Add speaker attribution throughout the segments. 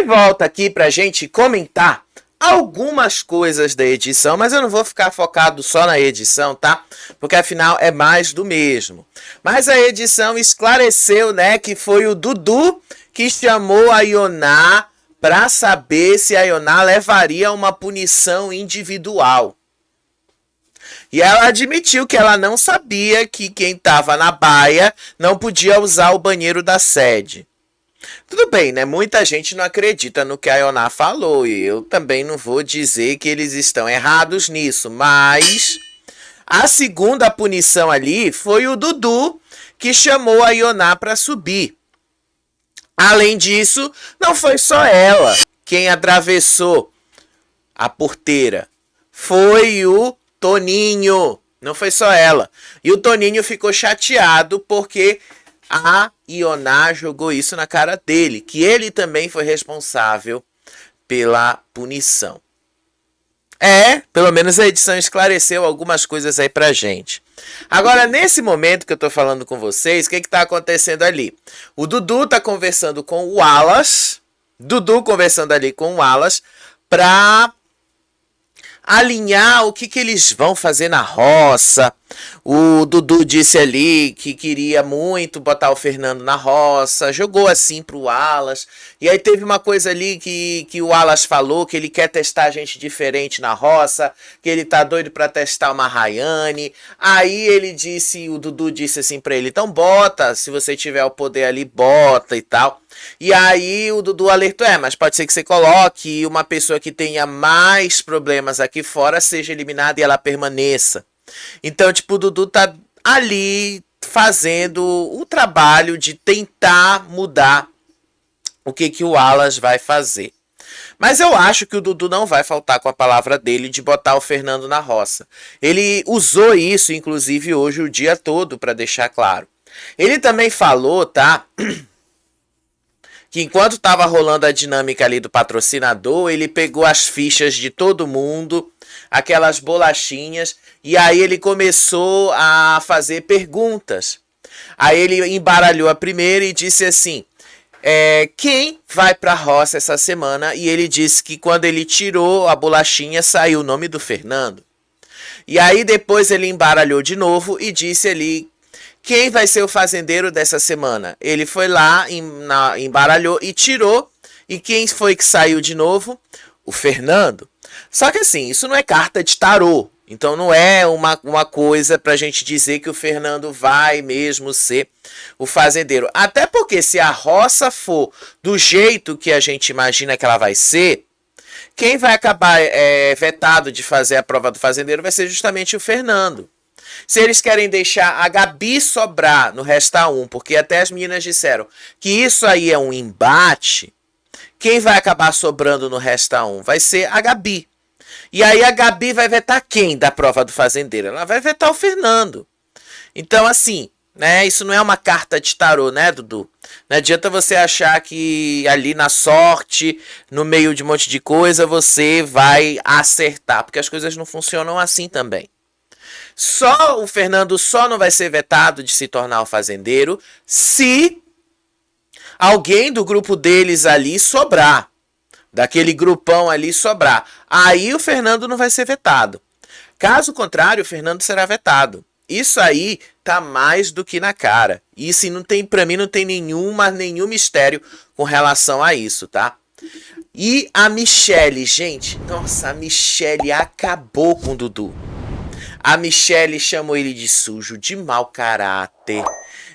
Speaker 1: volta aqui pra gente comentar algumas coisas da edição, mas eu não vou ficar focado só na edição, tá? Porque afinal é mais do mesmo. Mas a edição esclareceu, né, que foi o Dudu que chamou a Ioná para saber se a Ioná levaria uma punição individual. E ela admitiu que ela não sabia que quem estava na baia não podia usar o banheiro da sede. Tudo bem, né? Muita gente não acredita no que a Ioná falou e eu também não vou dizer que eles estão errados nisso, mas a segunda punição ali foi o Dudu que chamou a Ioná para subir. Além disso, não foi só ela quem atravessou a porteira, foi o Toninho, não foi só ela. E o Toninho ficou chateado porque a Ioná jogou isso na cara dele, que ele também foi responsável pela punição. Pelo menos a edição esclareceu algumas coisas aí pra gente. Agora, nesse momento que eu tô falando com vocês, o que tá acontecendo ali? O Dudu tá conversando com o Wallace, pra alinhar o que eles vão fazer na roça. O Dudu disse ali que queria muito botar o Fernando na roça, jogou assim pro Wallace. E aí teve uma coisa ali que o Wallace falou, que ele quer testar gente diferente na roça, que ele tá doido pra testar uma Rayane. Aí o Dudu disse assim pra ele, então bota, se você tiver o poder ali, bota e tal. E aí o Dudu alertou, mas pode ser que você coloque uma pessoa que tenha mais problemas aqui fora seja eliminada e ela permaneça. Então, tipo, o Dudu tá ali fazendo o trabalho de tentar mudar o que o Wallace vai fazer. Mas eu acho que o Dudu não vai faltar com a palavra dele de botar o Fernando na roça. Ele usou isso, inclusive, hoje o dia todo, para deixar claro. Ele também falou, tá? Que enquanto estava rolando a dinâmica ali do patrocinador, ele pegou as fichas de todo mundo, aquelas bolachinhas, e aí ele começou a fazer perguntas. Aí ele embaralhou a primeira e disse assim, quem vai pra roça essa semana? E ele disse que quando ele tirou a bolachinha, saiu o nome do Fernando. E aí depois ele embaralhou de novo e disse ali, quem vai ser o fazendeiro dessa semana? Ele foi lá, embaralhou e tirou. E quem foi que saiu de novo? O Fernando. Só que assim, isso não é carta de tarô. Então não é uma coisa pra gente dizer que o Fernando vai mesmo ser o fazendeiro. Até porque se a roça for do jeito que a gente imagina que ela vai ser, quem vai acabar vetado de fazer a prova do fazendeiro vai ser justamente o Fernando. Se eles querem deixar a Gabi sobrar no Resta 1, porque até as meninas disseram que isso aí é um embate, quem vai acabar sobrando no Resta 1 vai ser a Gabi. E aí a Gabi vai vetar quem da prova do fazendeiro? Ela vai vetar o Fernando. Então assim, né, isso não é uma carta de tarô, né, Dudu? Não adianta você achar que ali na sorte, no meio de um monte de coisa, você vai acertar, porque as coisas não funcionam assim também. O Fernando só não vai ser vetado de se tornar o fazendeiro se alguém do grupo deles ali sobrar. Daquele grupão ali sobrar. Aí o Fernando não vai ser vetado. Caso contrário, o Fernando será vetado. Isso aí tá mais do que na cara. Isso não tem, pra mim não tem nenhum mistério com relação a isso, tá? E a Michelle, gente, nossa, a Michelle acabou com o Dudu. A Michelle chamou ele de sujo, de mau caráter.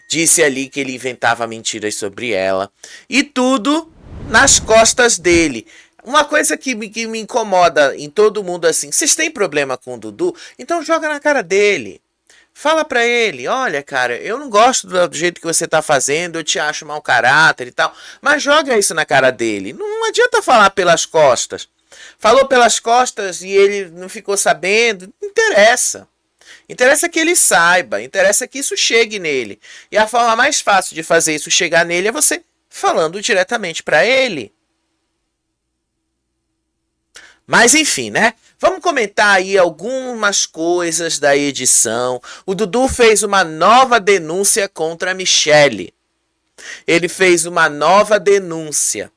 Speaker 1: Disse ali que ele inventava mentiras sobre ela. E tudo nas costas dele. Uma coisa que me incomoda em todo mundo assim. Vocês têm problema com o Dudu? Então joga na cara dele. Fala pra ele, olha cara, eu não gosto do jeito que você tá fazendo, eu te acho mau caráter e tal. Mas joga isso na cara dele. Não adianta falar pelas costas. Falou pelas costas e ele não ficou sabendo. Não interessa. Interessa que ele saiba. Interessa que isso chegue nele. E a forma mais fácil de fazer isso chegar nele é você falando diretamente para ele. Mas enfim, né? Vamos comentar aí algumas coisas da edição. O Dudu fez uma nova denúncia contra a Michelle. Ele fez uma nova denúncia.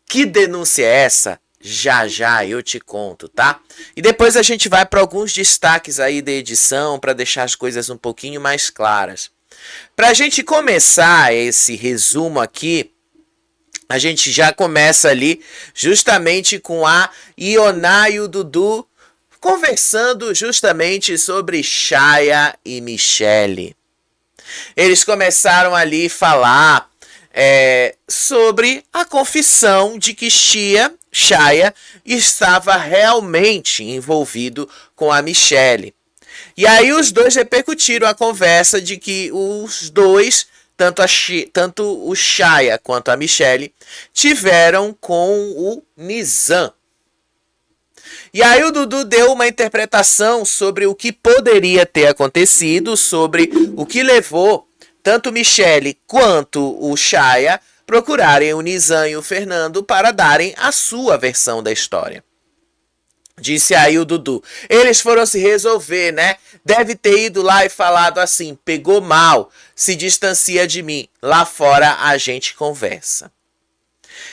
Speaker 1: Que denúncia é essa? Já já eu te conto, tá? E depois a gente vai para alguns destaques aí da edição para deixar as coisas um pouquinho mais claras. Para a gente começar esse resumo aqui, a gente já começa ali justamente com a Ioná e o Dudu conversando justamente sobre Shaya e Michele. Eles começaram ali a falar sobre a confissão de que Shaya estava realmente envolvido com a Michele. E aí os dois repercutiram a conversa de que os dois, tanto o Shaya quanto a Michele, tiveram com o Nizam. E aí o Dudu deu uma interpretação sobre o que poderia ter acontecido, sobre o que levou tanto Michele quanto o Shaya procurarem o Nizam e o Fernando para darem a sua versão da história. Disse aí o Dudu. Eles foram se resolver, né? Deve ter ido lá e falado assim, pegou mal, se distancia de mim. Lá fora a gente conversa.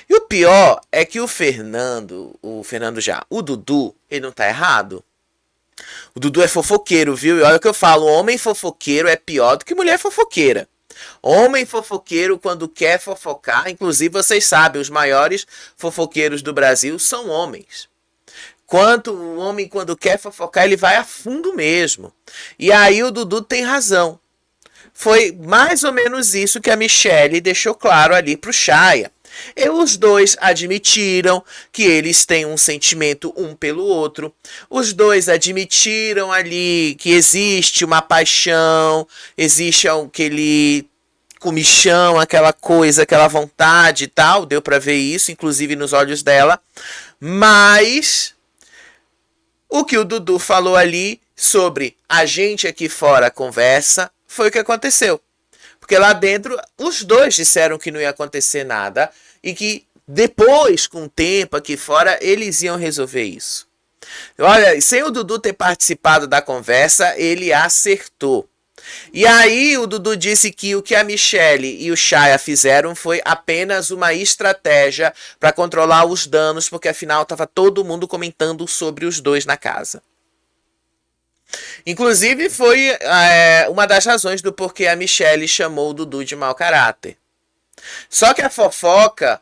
Speaker 1: E o pior é que o Dudu, ele não tá errado. O Dudu é fofoqueiro, viu? E olha o que eu falo, homem fofoqueiro é pior do que mulher fofoqueira. Homem fofoqueiro, quando quer fofocar, inclusive vocês sabem, os maiores fofoqueiros do Brasil são homens. O homem, quando quer fofocar, ele vai a fundo mesmo. E aí o Dudu tem razão. Foi mais ou menos isso que a Michele deixou claro ali pro Shaya. E os dois admitiram que eles têm um sentimento um pelo outro. Os dois admitiram ali que existe uma paixão, existe aquele comichão, aquela coisa, aquela vontade e tal. Deu pra ver isso, inclusive nos olhos dela. Mas o que o Dudu falou ali sobre a gente aqui fora conversa foi o que aconteceu. Porque lá dentro os dois disseram que não ia acontecer nada e que depois, com o tempo aqui fora, eles iam resolver isso. Olha, sem o Dudu ter participado da conversa, ele acertou. E aí o Dudu disse que o que a Michele e o Shaya fizeram foi apenas uma estratégia para controlar os danos, porque afinal estava todo mundo comentando sobre os dois na casa. Inclusive foi uma das razões do porquê a Michele chamou o Dudu de mau caráter. Só que a fofoca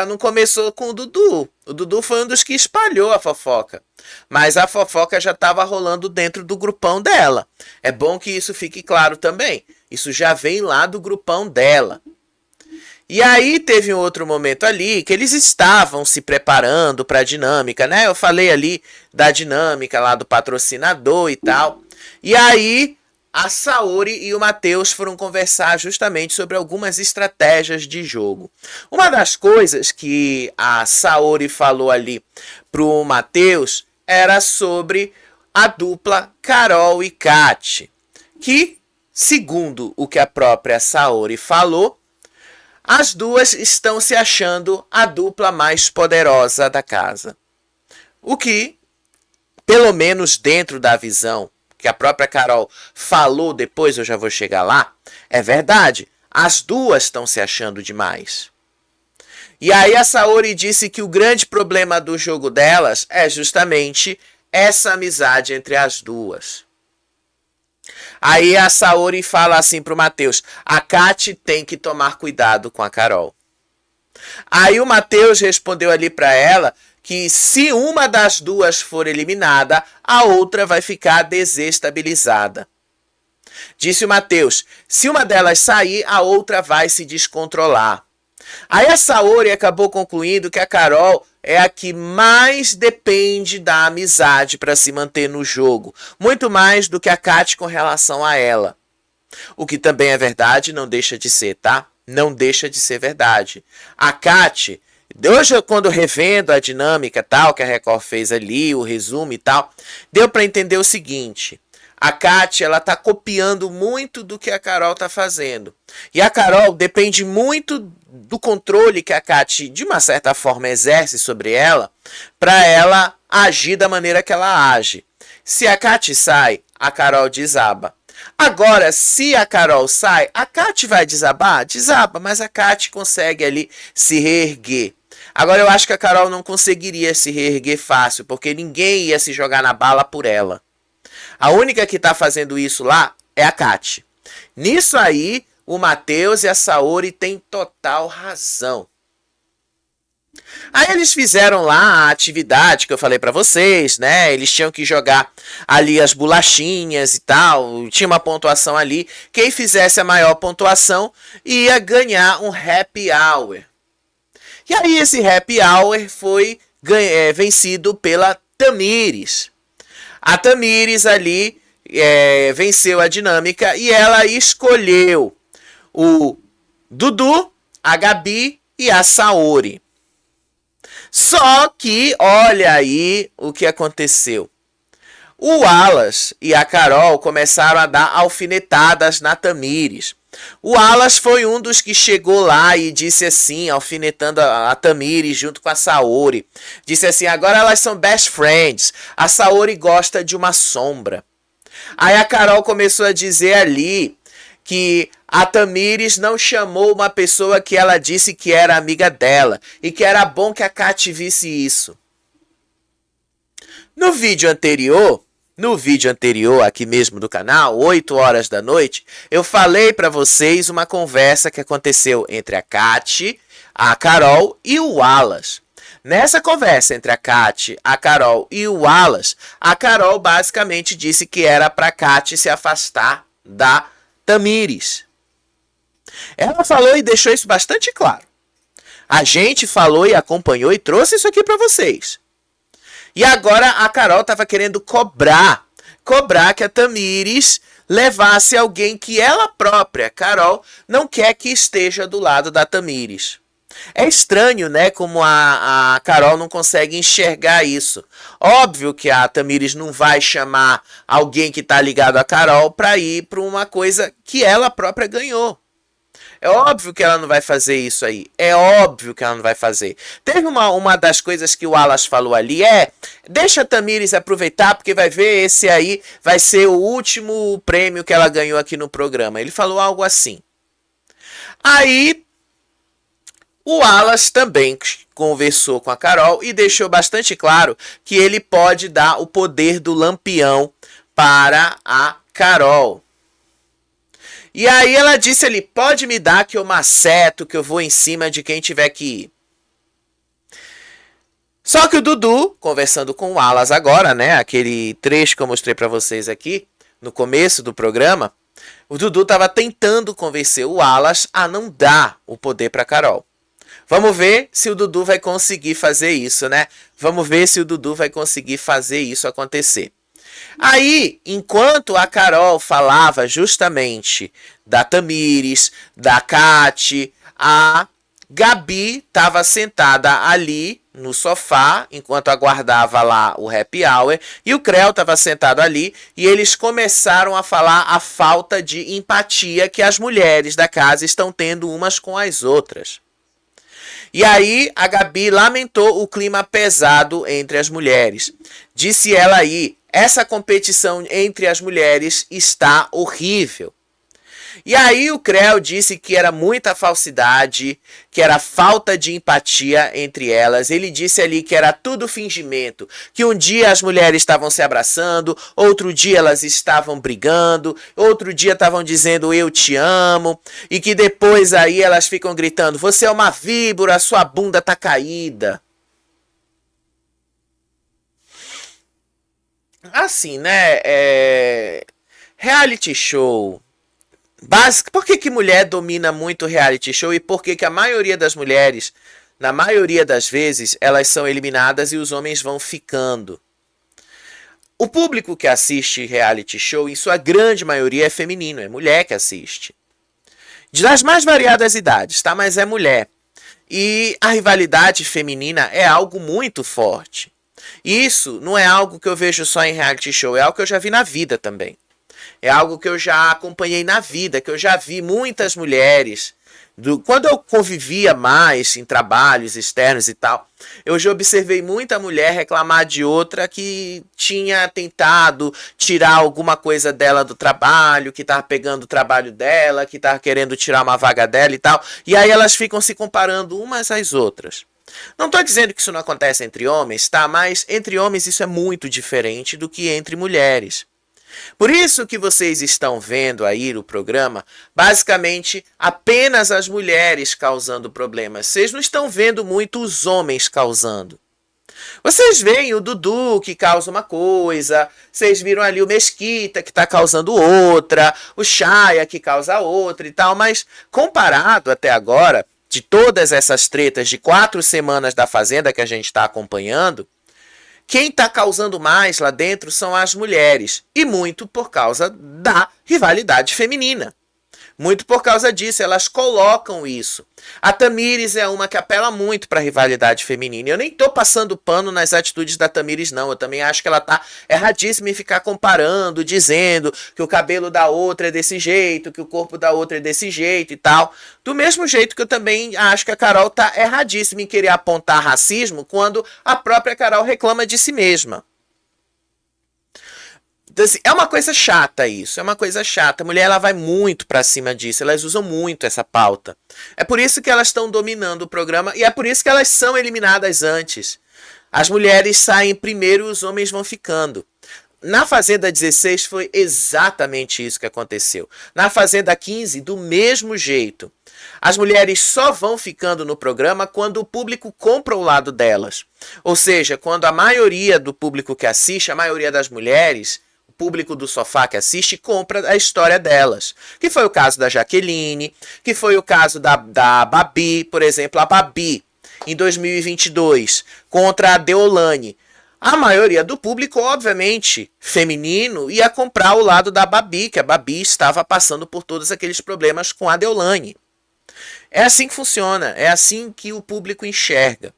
Speaker 1: não começou com o Dudu. O Dudu foi um dos que espalhou a fofoca. Mas a fofoca já estava rolando dentro do grupão dela. É bom que isso fique claro também. Isso já vem lá do grupão dela. E aí teve um outro momento ali que eles estavam se preparando para a dinâmica, né? Eu falei ali da dinâmica lá do patrocinador e tal. E aí a Saori e o Matheus foram conversar justamente sobre algumas estratégias de jogo. Uma das coisas que a Saori falou ali pro Matheus era sobre a dupla Carol e Kat, que, segundo o que a própria Saori falou, as duas estão se achando a dupla mais poderosa da casa. O que, pelo menos dentro da visão que a própria Carol falou depois, eu já vou chegar lá, é verdade. As duas estão se achando demais. E aí a Saori disse que o grande problema do jogo delas é justamente essa amizade entre as duas. Aí a Saori fala assim pro Matheus, a Kat tem que tomar cuidado com a Carol. Aí o Matheus respondeu ali para ela que se uma das duas for eliminada, a outra vai ficar desestabilizada. Disse o Matheus, se uma delas sair, a outra vai se descontrolar. Aí a Saori acabou concluindo que a Carol é a que mais depende da amizade para se manter no jogo, muito mais do que a Kat com relação a ela. O que também é verdade, não deixa de ser, tá? Não deixa de ser verdade. A Kat, hoje quando revendo a dinâmica tal, que a Record fez ali, o resumo e tal, deu para entender o seguinte. A Kat, ela tá copiando muito do que a Carol tá fazendo. E a Carol depende muito do controle que a Kat, de uma certa forma, exerce sobre ela, para ela agir da maneira que ela age. Se a Kat sai, a Carol desaba. Agora, se a Carol sai, a Kat vai desabar? Desaba, mas a Kat consegue ali se reerguer. Agora eu acho que a Carol não conseguiria se reerguer fácil, porque ninguém ia se jogar na bala por ela. A única que tá fazendo isso lá é a Kati. Nisso aí, o Matheus e a Saori têm total razão. Aí eles fizeram lá a atividade que eu falei pra vocês, né? Eles tinham que jogar ali as bolachinhas e tal. Tinha uma pontuação ali. Quem fizesse a maior pontuação ia ganhar um happy hour. E aí esse happy hour foi vencido pela Tamires. A Tamires ali venceu a dinâmica e ela escolheu o Dudu, a Gabi e a Saori. Só que, olha aí o que aconteceu. O Wallace e a Carol começaram a dar alfinetadas na Tamires. O Wallace foi um dos que chegou lá e disse assim, alfinetando a Tamires junto com a Saori. Disse assim, agora elas são best friends. A Saori gosta de uma sombra. Aí a Carol começou a dizer ali que a Tamires não chamou uma pessoa que ela disse que era amiga dela e que era bom que a Kati visse isso. No vídeo anterior aqui mesmo do canal, 8 horas da noite, eu falei para vocês uma conversa que aconteceu entre a Kati, a Carol e o Wallace. Nessa conversa entre a Kati, a Carol e o Wallace, a Carol basicamente disse que era para a Kati se afastar da Tamires. Ela falou e deixou isso bastante claro. A gente falou e acompanhou e trouxe isso aqui para vocês. E agora a Carol estava querendo cobrar que a Tamires levasse alguém que ela própria, Carol, não quer que esteja do lado da Tamires. É estranho, né, como a Carol não consegue enxergar isso. Óbvio que a Tamires não vai chamar alguém que está ligado a Carol para ir para uma coisa que ela própria ganhou. É óbvio que ela não vai fazer isso aí. É óbvio que ela não vai fazer. Teve uma das coisas que o Wallace falou ali deixa a Tamires aproveitar porque vai ver esse aí vai ser o último prêmio que ela ganhou aqui no programa. Ele falou algo assim. Aí o Wallace também conversou com a Carol e deixou bastante claro que ele pode dar o poder do lampião para a Carol. E aí ela disse ali, pode me dar que eu maceto, que eu vou em cima de quem tiver que ir. Só que o Dudu, conversando com o Wallace agora, né, aquele trecho que eu mostrei para vocês aqui, no começo do programa, o Dudu estava tentando convencer o Wallace a não dar o poder para Carol. Vamos ver se o Dudu vai conseguir fazer isso, né? Vamos ver se o Dudu vai conseguir fazer isso acontecer. Aí, enquanto a Carol falava justamente da Tamires, da Kati, a Gabi estava sentada ali no sofá, enquanto aguardava lá o happy hour, e o Creu estava sentado ali, e eles começaram a falar a falta de empatia que as mulheres da casa estão tendo umas com as outras. E aí a Gabi lamentou o clima pesado entre as mulheres. Disse ela aí, essa competição entre as mulheres está horrível. E aí o Creu disse que era muita falsidade, que era falta de empatia entre elas. Ele disse ali que era tudo fingimento, que um dia as mulheres estavam se abraçando, outro dia elas estavam brigando, outro dia estavam dizendo eu te amo, e que depois aí elas ficam gritando, você é uma víbora, sua bunda tá caída. Assim, né, reality show... Por que mulher domina muito reality show e por que a maioria das mulheres, na maioria das vezes, elas são eliminadas e os homens vão ficando? O público que assiste reality show, em sua grande maioria, é feminino, é mulher que assiste. Das mais variadas idades, tá? Mas é mulher. E a rivalidade feminina é algo muito forte. Isso não é algo que eu vejo só em reality show, é algo que eu já vi na vida também. É algo que eu já acompanhei na vida, que eu já vi muitas mulheres. Quando eu convivia mais em trabalhos externos e tal, eu já observei muita mulher reclamar de outra que tinha tentado tirar alguma coisa dela do trabalho, que estava pegando o trabalho dela, que estava querendo tirar uma vaga dela e tal. E aí elas ficam se comparando umas às outras. Não estou dizendo que isso não acontece entre homens, tá? Mas entre homens isso é muito diferente do que entre mulheres. Por isso que vocês estão vendo aí no programa, basicamente apenas as mulheres causando problemas. Vocês não estão vendo muito os homens causando. Vocês veem o Dudu que causa uma coisa, vocês viram ali o Mesquita que está causando outra, o Chaya que causa outra e tal, mas comparado até agora, de todas essas tretas de 4 semanas da Fazenda que a gente está acompanhando, quem está causando mais lá dentro são as mulheres, e muito por causa da rivalidade feminina. Muito por causa disso, elas colocam isso. A Tamires é uma que apela muito para a rivalidade feminina. Eu nem estou passando pano nas atitudes da Tamires, não. Eu também acho que ela está erradíssima em ficar comparando, dizendo que o cabelo da outra é desse jeito, que o corpo da outra é desse jeito e tal. Do mesmo jeito que eu também acho que a Carol está erradíssima em querer apontar racismo quando a própria Carol reclama de si mesma. Então, assim, é uma coisa chata isso, é uma coisa chata. A mulher ela vai muito pra cima disso, elas usam muito essa pauta. É por isso que elas estão dominando o programa e é por isso que elas são eliminadas antes. As mulheres saem primeiro e os homens vão ficando. Na Fazenda 16 foi exatamente isso que aconteceu. Na Fazenda 15, do mesmo jeito. As mulheres só vão ficando no programa quando o público compra o lado delas. Ou seja, quando a maioria do público que assiste, a maioria das mulheres, público do sofá que assiste, compra a história delas. Que foi o caso da Jaqueline, que foi o caso da Babi, por exemplo, a Babi, em 2022, contra a Deolane. A maioria do público, obviamente, feminino, ia comprar o lado da Babi, que a Babi estava passando por todos aqueles problemas com a Deolane. É assim que funciona, é assim que o público enxerga.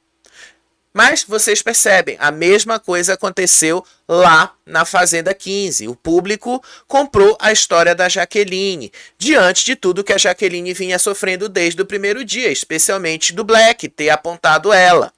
Speaker 1: Mas vocês percebem, a mesma coisa aconteceu lá na Fazenda 15. O público comprou a história da Jaqueline, diante de tudo que a Jaqueline vinha sofrendo desde o primeiro dia, especialmente do Black ter apontado ela.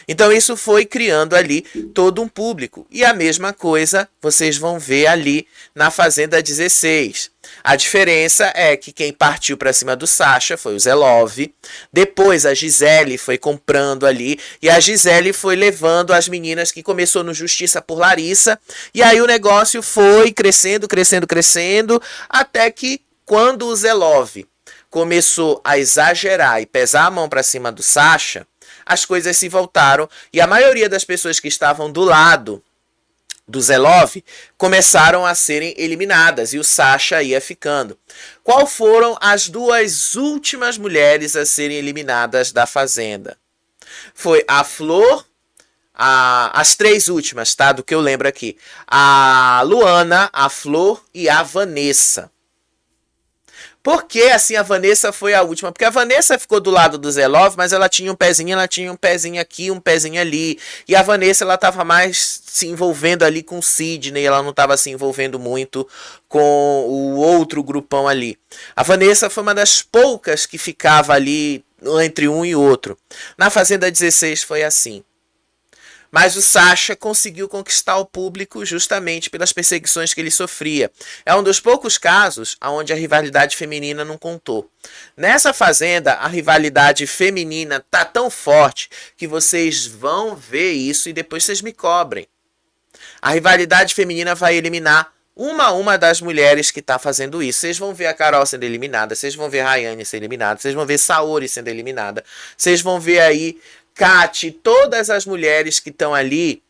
Speaker 1: Então isso foi criando ali todo um público. E a mesma coisa vocês vão ver ali na Fazenda 16. A diferença é que quem partiu para cima do Sasha foi o Zé Love. Depois a Gisele foi comprando ali. E a Gisele foi levando as meninas que começou no Justiça por Larissa. E aí o negócio foi crescendo, crescendo, crescendo. Até que quando o Zé Love começou a exagerar e pesar a mão para cima do Sasha, as coisas se voltaram e a maioria das pessoas que estavam do lado do Zé Love começaram a serem eliminadas e o Sasha ia ficando. Qual foram as 2 últimas mulheres a serem eliminadas da Fazenda? Foi a Flor, as 3 últimas, tá? Do que eu lembro aqui. A Luana, a Flor e a Vanessa. Por que assim a Vanessa foi a última? Porque a Vanessa ficou do lado do Zé Love, mas ela tinha um pezinho aqui, um pezinho ali. E a Vanessa ela estava mais se envolvendo ali com o Sidney, ela não estava se envolvendo muito com o outro grupão ali. A Vanessa foi uma das poucas que ficava ali entre um e outro. Na Fazenda 16 foi assim. Mas o Sasha conseguiu conquistar o público justamente pelas perseguições que ele sofria. É um dos poucos casos onde a rivalidade feminina não contou. Nessa Fazenda, a rivalidade feminina tá tão forte que vocês vão ver isso e depois vocês me cobrem. A rivalidade feminina vai eliminar uma a uma das mulheres que está fazendo isso. Vocês vão ver a Carol sendo eliminada, vocês vão ver a Rayane sendo eliminada, vocês vão ver Saori sendo eliminada, vocês vão ver aí Kati, todas as mulheres que estão ali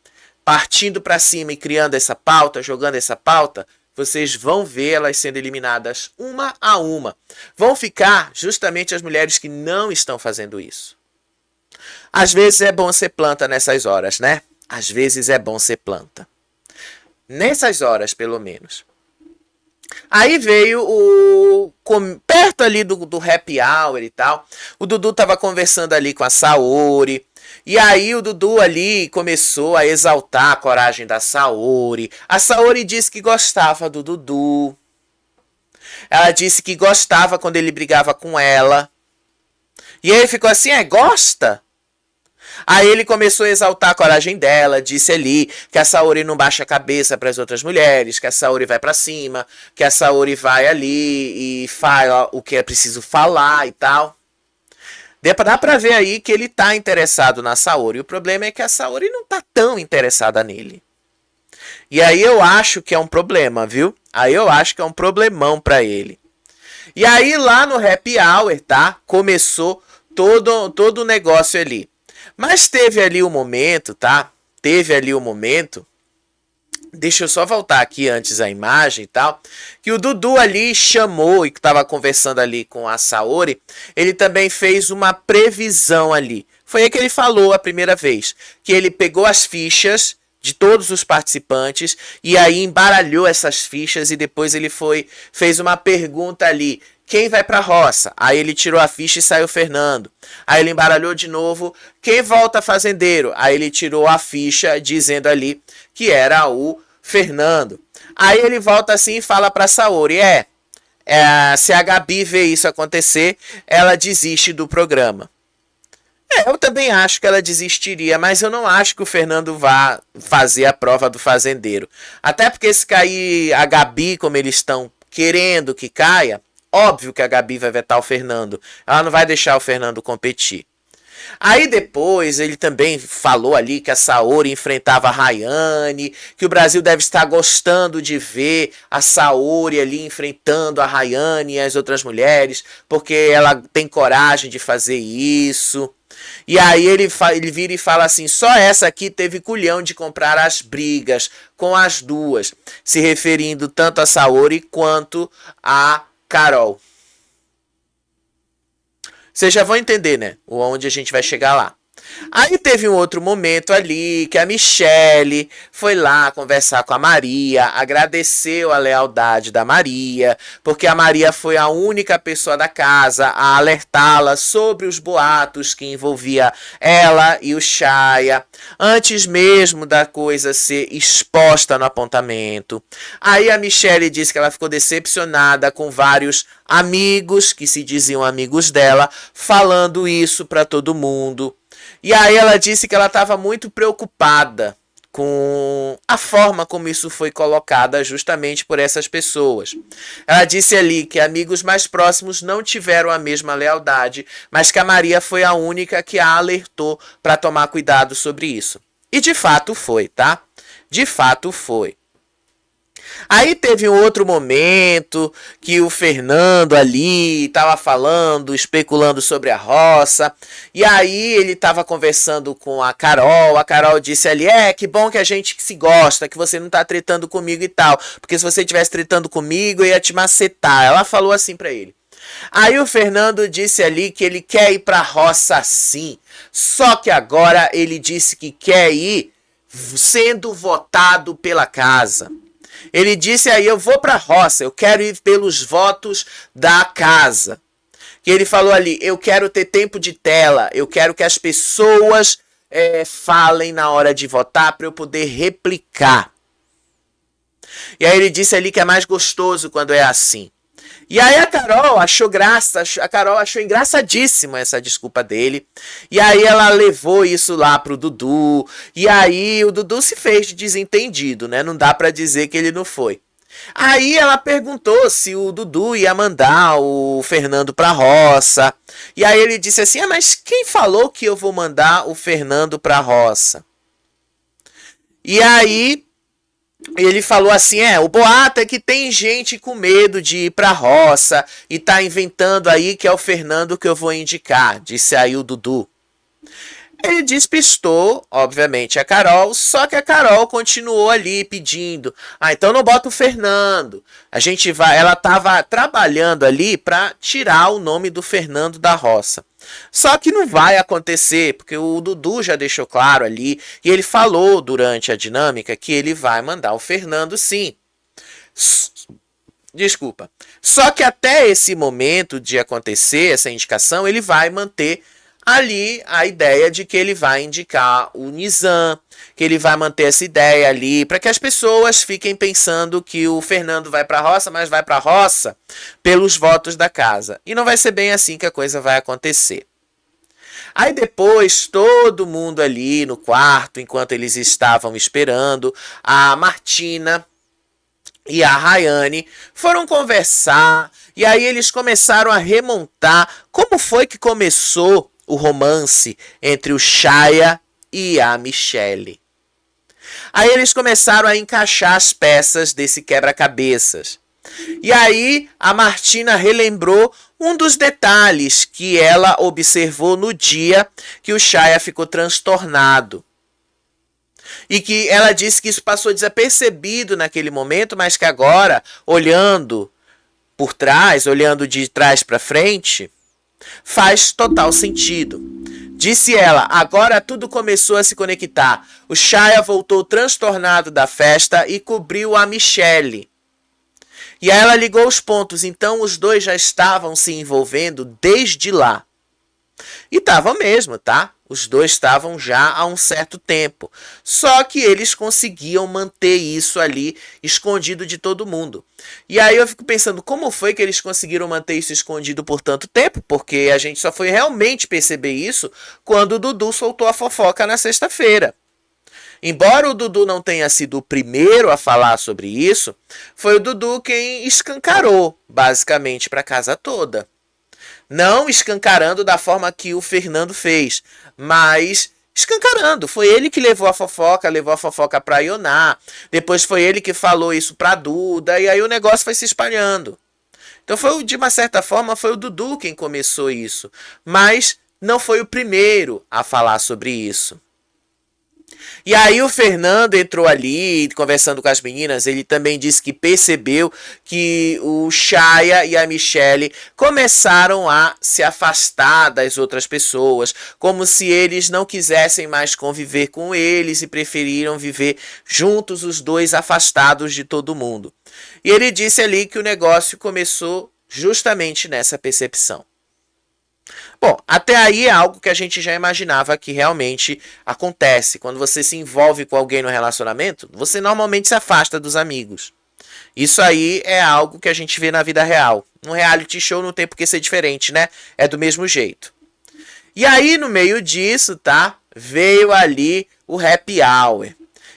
Speaker 1: partindo para cima e criando essa pauta, jogando essa pauta, vocês vão ver elas sendo eliminadas uma a uma. Vão ficar justamente as mulheres que não estão fazendo isso. Às vezes é bom ser planta nessas horas, né? Às vezes é bom ser planta. Nessas horas, pelo menos. Aí veio perto ali do happy hour e tal, o Dudu tava conversando ali com a Saori, e aí o Dudu ali começou a exaltar a coragem da Saori. A Saori disse que gostava do Dudu, ela disse que gostava quando ele brigava com ela, e aí ficou assim, gosta? Aí ele começou a exaltar a coragem dela, disse ali que a Saori não baixa a cabeça para as outras mulheres, que a Saori vai para cima, que a Saori vai ali e fala o que é preciso falar e tal. Dá pra ver aí que ele tá interessado na Saori. O problema é que a Saori não tá tão interessada nele. E aí eu acho que é um problema, viu? Aí eu acho que é um problemão pra ele. E aí lá no Happy Hour, tá? Começou todo o negócio ali. Mas teve ali o momento, tá? Teve ali o momento. Deixa eu só voltar aqui antes a imagem e tal. Que o Dudu ali chamou e que estava conversando ali com a Saori. Ele também fez uma previsão ali. Foi aí que ele falou a primeira vez. Que ele pegou as fichas de todos os participantes e aí embaralhou essas fichas e depois ele fez uma pergunta ali. Quem vai pra roça? Aí ele tirou a ficha e saiu Fernando. Aí ele embaralhou de novo. Quem volta fazendeiro? Aí ele tirou a ficha dizendo ali que era o Fernando. Aí ele volta assim e fala pra Saori. Se a Gabi vê isso acontecer, ela desiste do programa. Eu também acho que ela desistiria, mas eu não acho que o Fernando vá fazer a prova do fazendeiro. Até porque se cair a Gabi, como eles estão querendo que caia, óbvio que a Gabi vai vetar o Fernando. Ela não vai deixar o Fernando competir. Aí depois ele também falou ali que a Saori enfrentava a Rayane, que o Brasil deve estar gostando de ver a Saori ali enfrentando a Rayane e as outras mulheres, porque ela tem coragem de fazer isso. E aí ele vira e fala assim, só essa aqui teve culhão de comprar as brigas com as duas, se referindo tanto a Saori quanto a Carol. Vocês já vão entender, né? Onde a gente vai chegar lá. Aí teve um outro momento ali que a Michele foi lá conversar com a Maria, agradeceu a lealdade da Maria, porque a Maria foi a única pessoa da casa a alertá-la sobre os boatos que envolvia ela e o Chaya, antes mesmo da coisa ser exposta no apontamento. Aí a Michele disse que ela ficou decepcionada com vários amigos que se diziam amigos dela, falando isso para todo mundo. E aí ela disse que ela estava muito preocupada com a forma como isso foi colocada justamente por essas pessoas. Ela disse ali que amigos mais próximos não tiveram a mesma lealdade, mas que a Maria foi a única que a alertou para tomar cuidado sobre isso. E de fato foi, tá? De fato foi. Aí teve um outro momento que o Fernando ali estava falando, especulando sobre a roça. E aí ele estava conversando com a Carol. A Carol disse ali, que bom que a gente se gosta, que você não está tretando comigo e tal. Porque se você estivesse tretando comigo, eu ia te macetar. Ela falou assim para ele. Aí o Fernando disse ali que ele quer ir para a roça sim. Só que agora ele disse que quer ir sendo votado pela casa. Ele disse aí, eu vou para a roça, eu quero ir pelos votos da casa. Que ele falou ali, eu quero ter tempo de tela, eu quero que as pessoas falem na hora de votar para eu poder replicar. E aí ele disse ali que é mais gostoso quando é assim. E aí a Carol achou engraçadíssima essa desculpa dele. E aí ela levou isso lá pro Dudu. E aí o Dudu se fez de desentendido, né? Não dá pra dizer que ele não foi. Aí ela perguntou se o Dudu ia mandar o Fernando pra roça. E aí ele disse assim, mas quem falou que eu vou mandar o Fernando pra roça? E aí ele falou assim, o boato é que tem gente com medo de ir pra roça e tá inventando aí que é o Fernando que eu vou indicar, disse aí o Dudu. Ele despistou, obviamente, a Carol, só que a Carol continuou ali pedindo. Então não bota o Fernando. Ela estava trabalhando ali para tirar o nome do Fernando da roça. Só que não vai acontecer, porque o Dudu já deixou claro ali, e ele falou durante a dinâmica que ele vai mandar o Fernando sim. Desculpa. Só que até esse momento de acontecer essa indicação, ele vai manter ali a ideia de que ele vai indicar o Nizam, que ele vai manter essa ideia ali, para que as pessoas fiquem pensando que o Fernando vai para a roça, mas vai para a roça pelos votos da casa. E não vai ser bem assim que a coisa vai acontecer. Aí depois, todo mundo ali no quarto, enquanto eles estavam esperando, a Martina e a Rayane foram conversar, e aí eles começaram a remontar como foi que começou o romance entre o Shaya e a Michelle. Aí eles começaram a encaixar as peças desse quebra-cabeças. E aí a Martina relembrou um dos detalhes que ela observou no dia que o Shaya ficou transtornado. E que ela disse que isso passou desapercebido naquele momento, mas que agora, olhando por trás, olhando de trás para frente, faz total sentido. Disse ela, agora tudo começou a se conectar. O Shaya voltou transtornado da festa e cobriu a Michelle. E aí ela ligou os pontos, então os dois já estavam se envolvendo desde lá. E estavam mesmo, tá? Os dois estavam já há um certo tempo. Só que eles conseguiam manter isso ali escondido de todo mundo. E aí eu fico pensando, como foi que eles conseguiram manter isso escondido por tanto tempo? Porque a gente só foi realmente perceber isso quando o Dudu soltou a fofoca na sexta-feira. Embora o Dudu não tenha sido o primeiro a falar sobre isso, foi o Dudu quem escancarou, basicamente, para a casa toda. Não escancarando da forma que o Fernando fez, mas escancarando. Foi ele que levou a fofoca pra Ioná. Depois foi ele que falou isso pra Duda, e aí o negócio foi se espalhando. Então foi, de uma certa forma, foi o Dudu quem começou isso. Mas não foi o primeiro a falar sobre isso. E aí o Fernando entrou ali, conversando com as meninas, ele também disse que percebeu que o Shaya e a Michelle começaram a se afastar das outras pessoas, como se eles não quisessem mais conviver com eles e preferiram viver juntos os dois, afastados de todo mundo. E ele disse ali que o negócio começou justamente nessa percepção. Bom, até aí é algo que a gente já imaginava que realmente acontece. Quando você se envolve com alguém no relacionamento, você normalmente se afasta dos amigos. Isso aí é algo que a gente vê na vida real. No reality show não tem por que ser diferente, né? É do mesmo jeito. E aí, no meio disso, tá? Veio ali o happy hour.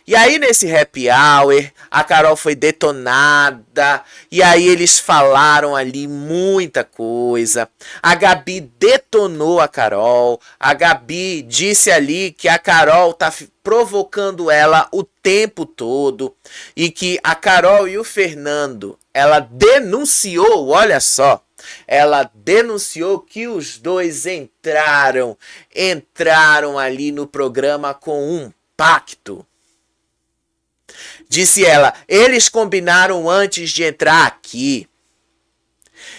Speaker 1: E aí, nesse happy hour, a Carol foi detonada. E aí, eles falaram ali muita coisa. A Gabi detonou a Carol. A Gabi disse ali que a Carol tá provocando ela o tempo todo. E que a Carol e o Fernando, ela denunciou, olha só. Ela denunciou que os dois entraram ali no programa com um pacto. Disse ela, eles combinaram antes de entrar aqui.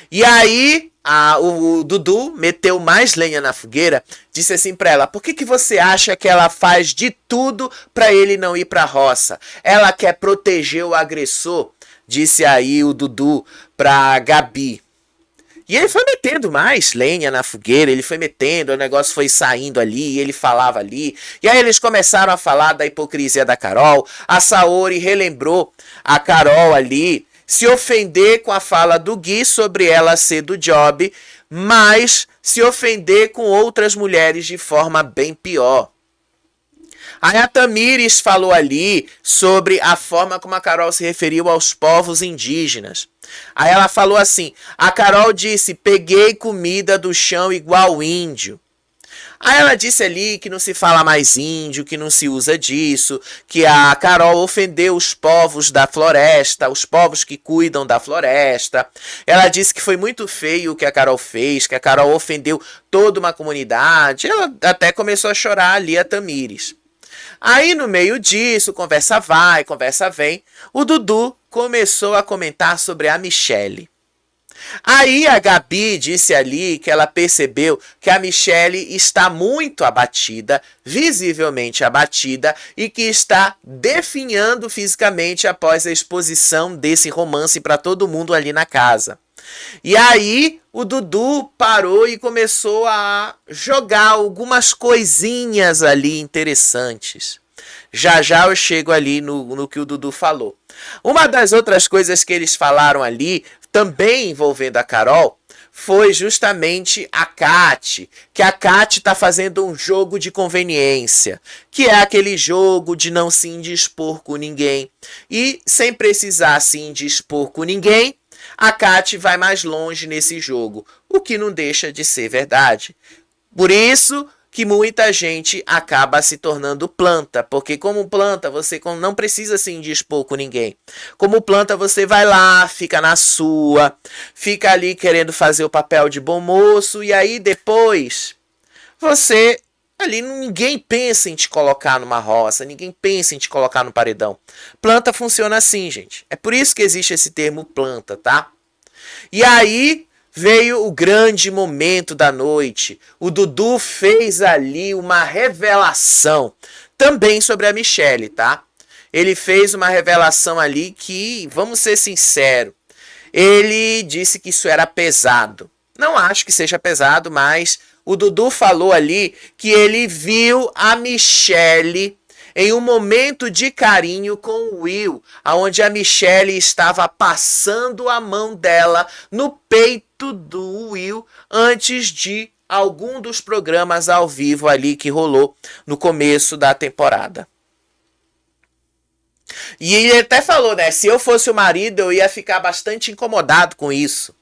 Speaker 1: E aí, o Dudu meteu mais lenha na fogueira, disse assim pra ela, por que você acha que ela faz de tudo pra ele não ir pra roça? Ela quer proteger o agressor, disse aí o Dudu pra Gabi. E ele foi metendo mais lenha na fogueira, ele foi metendo, o negócio foi saindo ali, ele falava ali. E aí eles começaram a falar da hipocrisia da Carol. A Saori relembrou a Carol ali se ofender com a fala do Gui sobre ela ser do job, mas se ofender com outras mulheres de forma bem pior. Aí a Tamires falou ali sobre a forma como a Carol se referiu aos povos indígenas. Aí ela falou assim, a Carol disse, peguei comida do chão igual índio. Aí ela disse ali que não se fala mais índio, que não se usa disso, que a Carol ofendeu os povos da floresta, os povos que cuidam da floresta. Ela disse que foi muito feio o que a Carol fez, que a Carol ofendeu toda uma comunidade. Ela até começou a chorar ali, a Tamires. Aí no meio disso, conversa vai, conversa vem, o Dudu começou a comentar sobre a Michelle. Aí a Gabi disse ali que ela percebeu que a Michelle está muito abatida, visivelmente abatida, e que está definhando fisicamente após a exposição desse romance para todo mundo ali na casa. E aí o Dudu parou e começou a jogar algumas coisinhas ali interessantes. Já já eu chego ali no que o Dudu falou. Uma das outras coisas que eles falaram ali, também envolvendo a Carol, foi justamente a Kati, que a Kati está fazendo um jogo de conveniência, que é aquele jogo de não se indispor com ninguém. E sem precisar se indispor com ninguém, a Kati vai mais longe nesse jogo, o que não deixa de ser verdade. Por isso que muita gente acaba se tornando planta, porque como planta você não precisa se indispor com ninguém. Como planta você vai lá, fica na sua, fica ali querendo fazer o papel de bom moço, e aí depois você ali ninguém pensa em te colocar numa roça, ninguém pensa em te colocar no paredão. Planta funciona assim, gente. É por isso que existe esse termo planta, tá? E aí veio o grande momento da noite. O Dudu fez ali uma revelação também sobre a Michelle, tá? Ele fez uma revelação ali que, vamos ser sinceros, ele disse que isso era pesado. Não acho que seja pesado, mas o Dudu falou ali que ele viu a Michelle em um momento de carinho com o Will, onde a Michelle estava passando a mão dela no peito do Will antes de algum dos programas ao vivo ali que rolou no começo da temporada. E ele até falou, né? Se eu fosse o marido, eu ia ficar bastante incomodado com isso.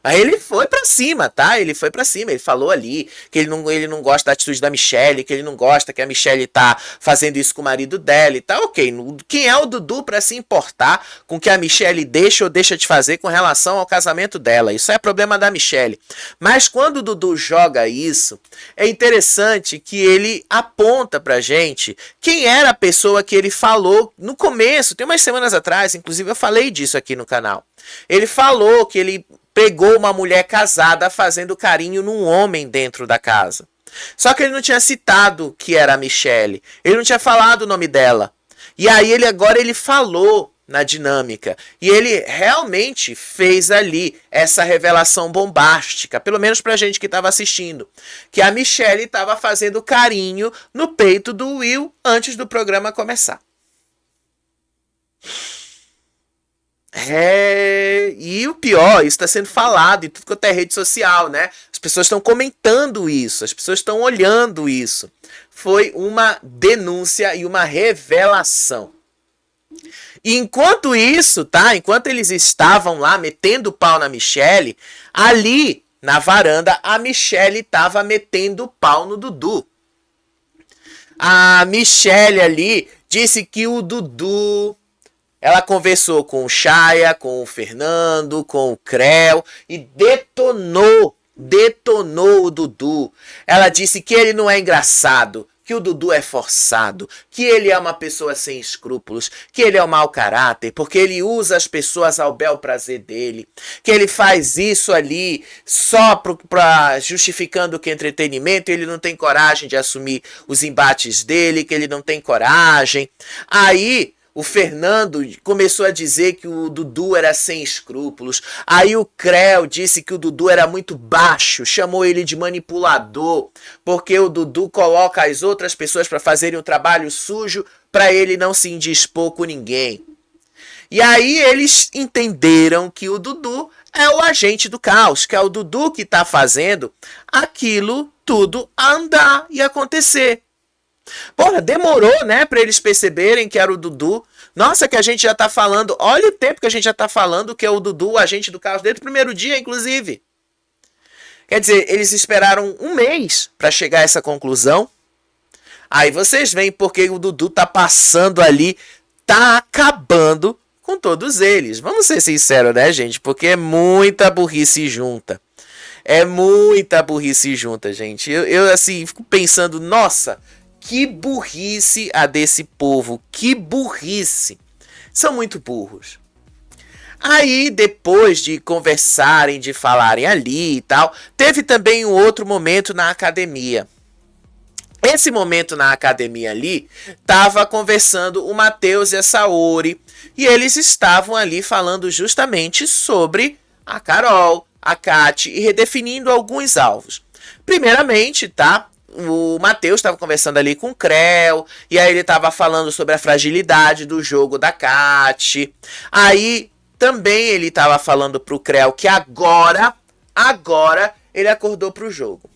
Speaker 1: Mas ele foi pra cima, tá? Ele foi pra cima. Ele falou ali que ele não gosta da atitude da Michelle, que ele não gosta que a Michelle tá fazendo isso com o marido dela e tal. Ok, quem é o Dudu pra se importar com o que a Michelle deixa ou deixa de fazer com relação ao casamento dela? Isso é problema da Michelle. Mas quando o Dudu joga isso, é interessante que ele aponta pra gente quem era a pessoa que ele falou no começo, tem umas semanas atrás, inclusive eu falei disso aqui no canal. Ele falou que ele pegou uma mulher casada fazendo carinho num homem dentro da casa. Só que ele não tinha citado que era a Michelle. Ele não tinha falado o nome dela. E aí agora ele falou na dinâmica. E ele realmente fez ali essa revelação bombástica, pelo menos pra gente que estava assistindo, que a Michelle estava fazendo carinho no peito do Will antes do programa começar. E o pior, isso está sendo falado em tudo quanto é rede social, né? As pessoas estão comentando isso, as pessoas estão olhando isso. Foi uma denúncia e uma revelação. E enquanto isso, tá? Enquanto eles estavam lá metendo o pau na Michelle, ali na varanda a Michelle estava metendo o pau no Dudu. A Michelle ali disse que o Dudu... Ela conversou com o Chaya, com o Fernando, com o Creu e detonou o Dudu. Ela disse que ele não é engraçado, que o Dudu é forçado, que ele é uma pessoa sem escrúpulos, que ele é um mau caráter, porque ele usa as pessoas ao bel prazer dele, que ele faz isso ali só justificando que é entretenimento, ele não tem coragem de assumir os embates dele, que ele não tem coragem. Aí... o Fernando começou a dizer que o Dudu era sem escrúpulos. Aí o Creu disse que o Dudu era muito baixo, chamou ele de manipulador, porque o Dudu coloca as outras pessoas para fazerem um trabalho sujo para ele não se indispor com ninguém. E aí eles entenderam que o Dudu é o agente do caos, que é o Dudu que está fazendo aquilo tudo andar e acontecer. Porra, demorou, né, pra eles perceberem que era o Dudu. Nossa, que a gente já tá falando, olha o tempo que a gente já tá falando que é o Dudu, o agente do caos, desde o primeiro dia, inclusive. Quer dizer, eles esperaram um mês pra chegar a essa conclusão. Aí vocês veem porque o Dudu tá passando ali, tá acabando com todos eles. Vamos ser sinceros, né, gente? Porque é muita burrice junta. É muita burrice junta, gente. Eu assim, fico pensando, nossa... que burrice a desse povo, que burrice. São muito burros. Aí, depois de conversarem, de falarem ali e tal, teve também um outro momento na academia. Esse momento na academia ali, tava conversando o Matheus e a Saori, e eles estavam ali falando justamente sobre a Carol, a Kati, e redefinindo alguns alvos. Primeiramente, tá? O Matheus estava conversando ali com o Creu, e aí ele estava falando sobre a fragilidade do jogo da Kati. Aí também ele estava falando pro Creu que agora Agora ele acordou pro jogo.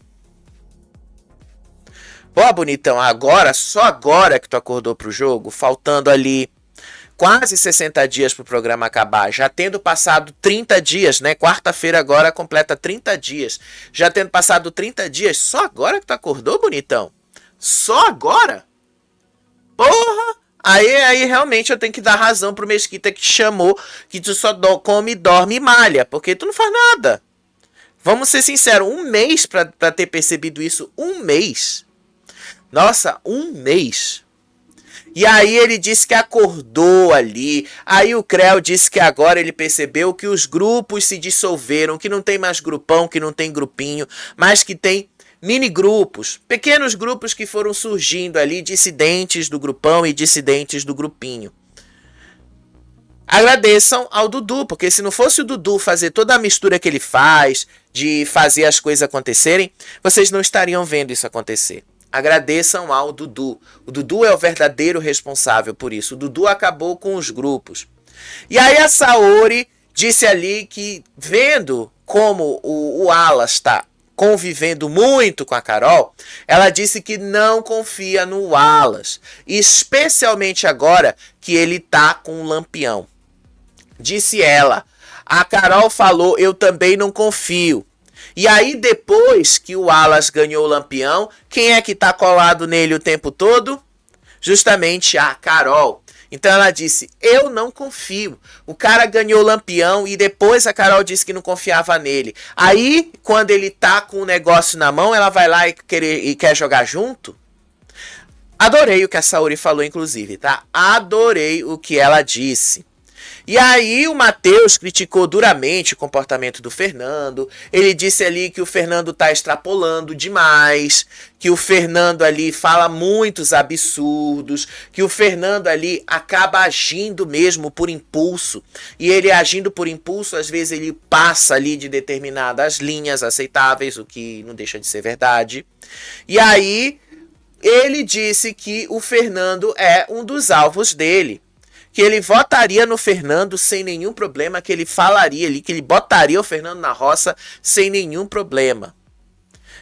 Speaker 1: Pô, bonitão, agora, só agora que tu acordou pro jogo, faltando ali quase 60 dias pro programa acabar, já tendo passado 30 dias, né? Quarta-feira agora completa 30 dias. Já tendo passado 30 dias, só agora que tu acordou, bonitão? Só agora? Porra! Aí realmente eu tenho que dar razão pro Mesquita que chamou que tu só come, dorme e malha, porque tu não faz nada. Vamos ser sinceros, um mês pra ter percebido isso, um mês. Nossa, um mês. E aí ele disse que acordou ali. Aí o Creu disse que agora ele percebeu que os grupos se dissolveram, que não tem mais grupão, que não tem grupinho, mas que tem mini grupos, pequenos grupos que foram surgindo ali, dissidentes do grupão e dissidentes do grupinho. Agradeçam ao Dudu, porque se não fosse o Dudu fazer toda a mistura que ele faz, de fazer as coisas acontecerem, vocês não estariam vendo isso acontecer. Agradeçam ao Dudu. O Dudu é o verdadeiro responsável por isso. O Dudu acabou com os grupos. E aí a Saori disse ali que, vendo como o Alas está convivendo muito com a Carol, ela disse que não confia no Alas. Especialmente agora que ele tá com um lampião. Disse ela. A Carol falou, eu também não confio. E aí, depois que o Alas ganhou o lampião, quem é que tá colado nele o tempo todo? Justamente a Carol. Então ela disse, eu não confio. O cara ganhou o lampião e depois a Carol disse que não confiava nele. Aí, quando ele tá com o negócio na mão, ela vai lá e quer jogar junto? Adorei o que a Saori falou, inclusive, tá? Adorei o que ela disse. E aí o Matheus criticou duramente o comportamento do Fernando. Ele disse ali que o Fernando tá extrapolando demais, que o Fernando ali fala muitos absurdos, que o Fernando ali acaba agindo mesmo por impulso. E ele agindo por impulso, às vezes ele passa ali de determinadas linhas aceitáveis, o que não deixa de ser verdade. E aí ele disse que o Fernando é um dos alvos dele. Que ele votaria no Fernando sem nenhum problema, que ele falaria ali, que ele botaria o Fernando na roça sem nenhum problema.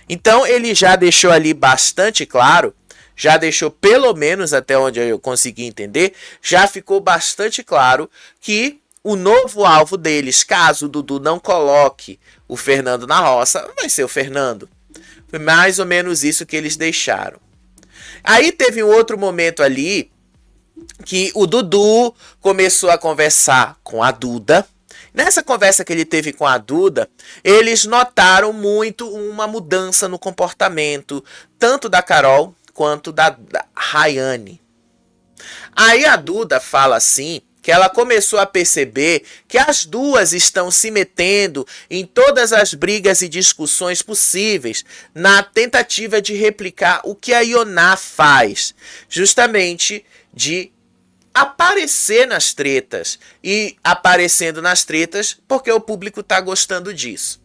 Speaker 1: Então ele já deixou ali bastante claro, já deixou pelo menos até onde eu consegui entender, já ficou bastante claro que o novo alvo deles, caso o Dudu não coloque o Fernando na roça, vai ser o Fernando. Foi mais ou menos isso que eles deixaram. Aí teve um outro momento ali, que o Dudu começou a conversar com a Duda. Nessa conversa que ele teve com a Duda, eles notaram muito uma mudança no comportamento, tanto da Carol quanto da Rayane. Aí a Duda fala assim, que ela começou a perceber que as duas estão se metendo em todas as brigas e discussões possíveis na tentativa de replicar o que a Ioná faz, justamente de aparecer nas tretas e aparecendo nas tretas porque o público está gostando disso.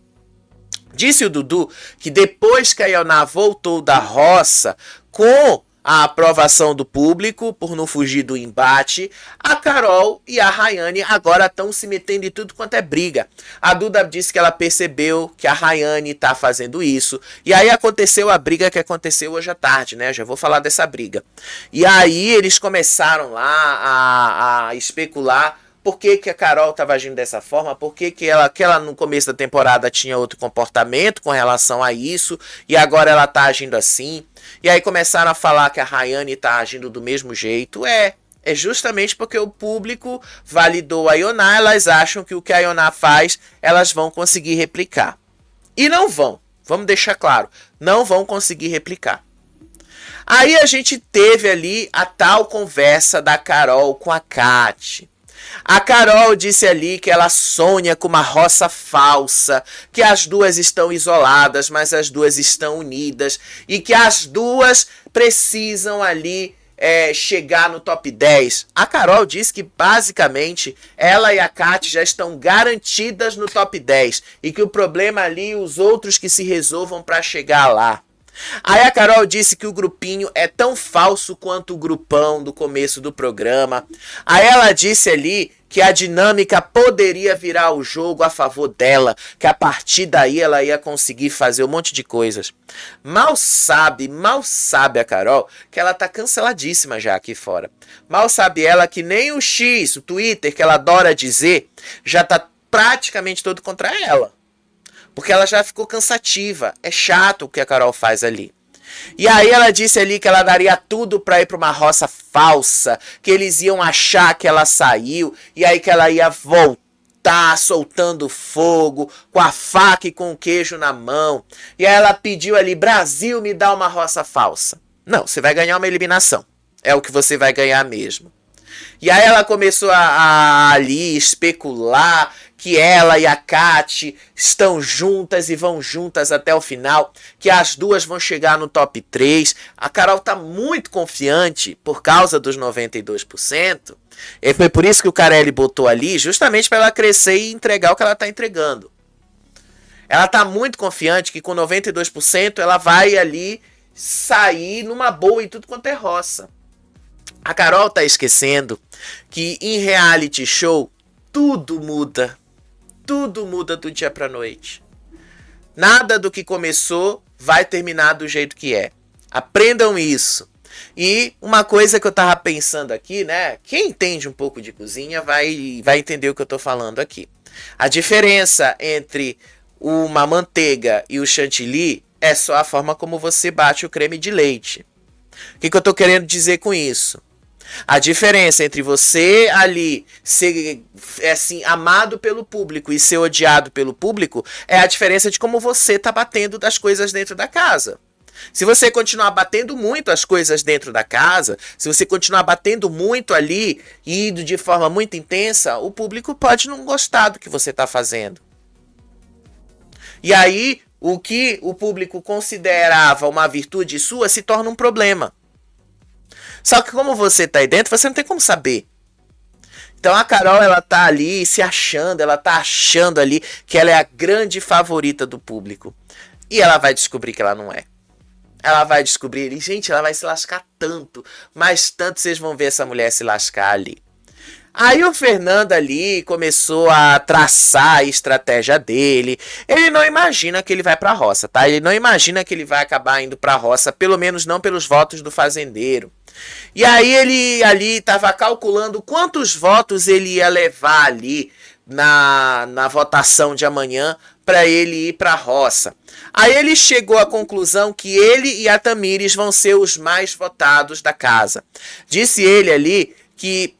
Speaker 1: Disse o Dudu que depois que a Ioná voltou da roça com a aprovação do público por não fugir do embate, a Carol e a Rayane agora estão se metendo em tudo quanto é briga. A Duda disse que ela percebeu que a Rayane está fazendo isso. E aí aconteceu a briga que aconteceu hoje à tarde, né? Eu já vou falar dessa briga. E aí eles começaram lá a especular por que a Carol estava agindo dessa forma, por que ela no começo da temporada tinha outro comportamento com relação a isso, e agora ela está agindo assim. E aí começaram a falar que a Rayane está agindo do mesmo jeito. É justamente porque o público validou a Ioná, elas acham que o que a Ioná faz, elas vão conseguir replicar. E não vão, vamos deixar claro, não vão conseguir replicar. Aí a gente teve ali a tal conversa da Carol com a Kati. A Carol disse ali que ela sonha com uma roça falsa, que as duas estão isoladas, mas as duas estão unidas e que as duas precisam ali chegar no top 10. A Carol disse que basicamente ela e a Kati já estão garantidas no top 10 e que o problema ali os outros que se resolvam para chegar lá. Aí a Carol disse que o grupinho é tão falso quanto o grupão do começo do programa. Aí ela disse ali que a dinâmica poderia virar o jogo a favor dela, que a partir daí ela ia conseguir fazer um monte de coisas. Mal sabe a Carol que ela tá canceladíssima já aqui fora. Mal sabe ela que nem o X, o Twitter, que ela adora dizer, já tá praticamente todo contra ela. Porque ela já ficou cansativa. É chato o que a Carol faz ali. E aí ela disse ali que ela daria tudo pra ir pra uma roça falsa, que eles iam achar que ela saiu, e aí que ela ia voltar soltando fogo, com a faca e com o queijo na mão. E aí ela pediu ali, Brasil, me dá uma roça falsa. Não, você vai ganhar uma eliminação. É o que você vai ganhar mesmo. E aí ela começou a ali especular que ela e a Kati estão juntas e vão juntas até o final, que as duas vão chegar no top 3. A Carol tá muito confiante por causa dos 92%. E foi por isso que o Carelli botou ali, justamente para ela crescer e entregar o que ela tá entregando. Ela tá muito confiante que com 92% ela vai ali sair numa boa em tudo quanto é roça. A Carol tá esquecendo que em reality show tudo muda. Tudo muda do dia pra noite. Nada do que começou vai terminar do jeito que é. Aprendam isso. E uma coisa que eu tava pensando aqui, né? Quem entende um pouco de cozinha vai entender o que eu tô falando aqui. A diferença entre uma manteiga e o chantilly é só a forma como você bate o creme de leite. O que eu tô querendo dizer com isso? A diferença entre você ali ser assim, amado pelo público e ser odiado pelo público é a diferença de como você tá batendo das coisas dentro da casa. Se você continuar batendo muito as coisas dentro da casa, se você continuar batendo muito ali e indo de forma muito intensa, o público pode não gostar do que você tá fazendo. E aí, o que o público considerava uma virtude sua se torna um problema. Só que como você tá aí dentro, você não tem como saber. Então a Carol, ela tá ali se achando, ela tá achando ali que ela é a grande favorita do público. E ela vai descobrir que ela não é. Ela vai descobrir, e gente, ela vai se lascar tanto, mas tanto vocês vão ver essa mulher se lascar ali. Aí o Fernando ali começou a traçar a estratégia dele. Ele não imagina que ele vai pra roça, tá? Ele não imagina que ele vai acabar indo pra roça, pelo menos não pelos votos do fazendeiro. E aí ele ali estava calculando quantos votos ele ia levar ali na votação de amanhã para ele ir para a roça. Aí ele chegou à conclusão que ele e a Tamires vão ser os mais votados da casa. Disse ele ali que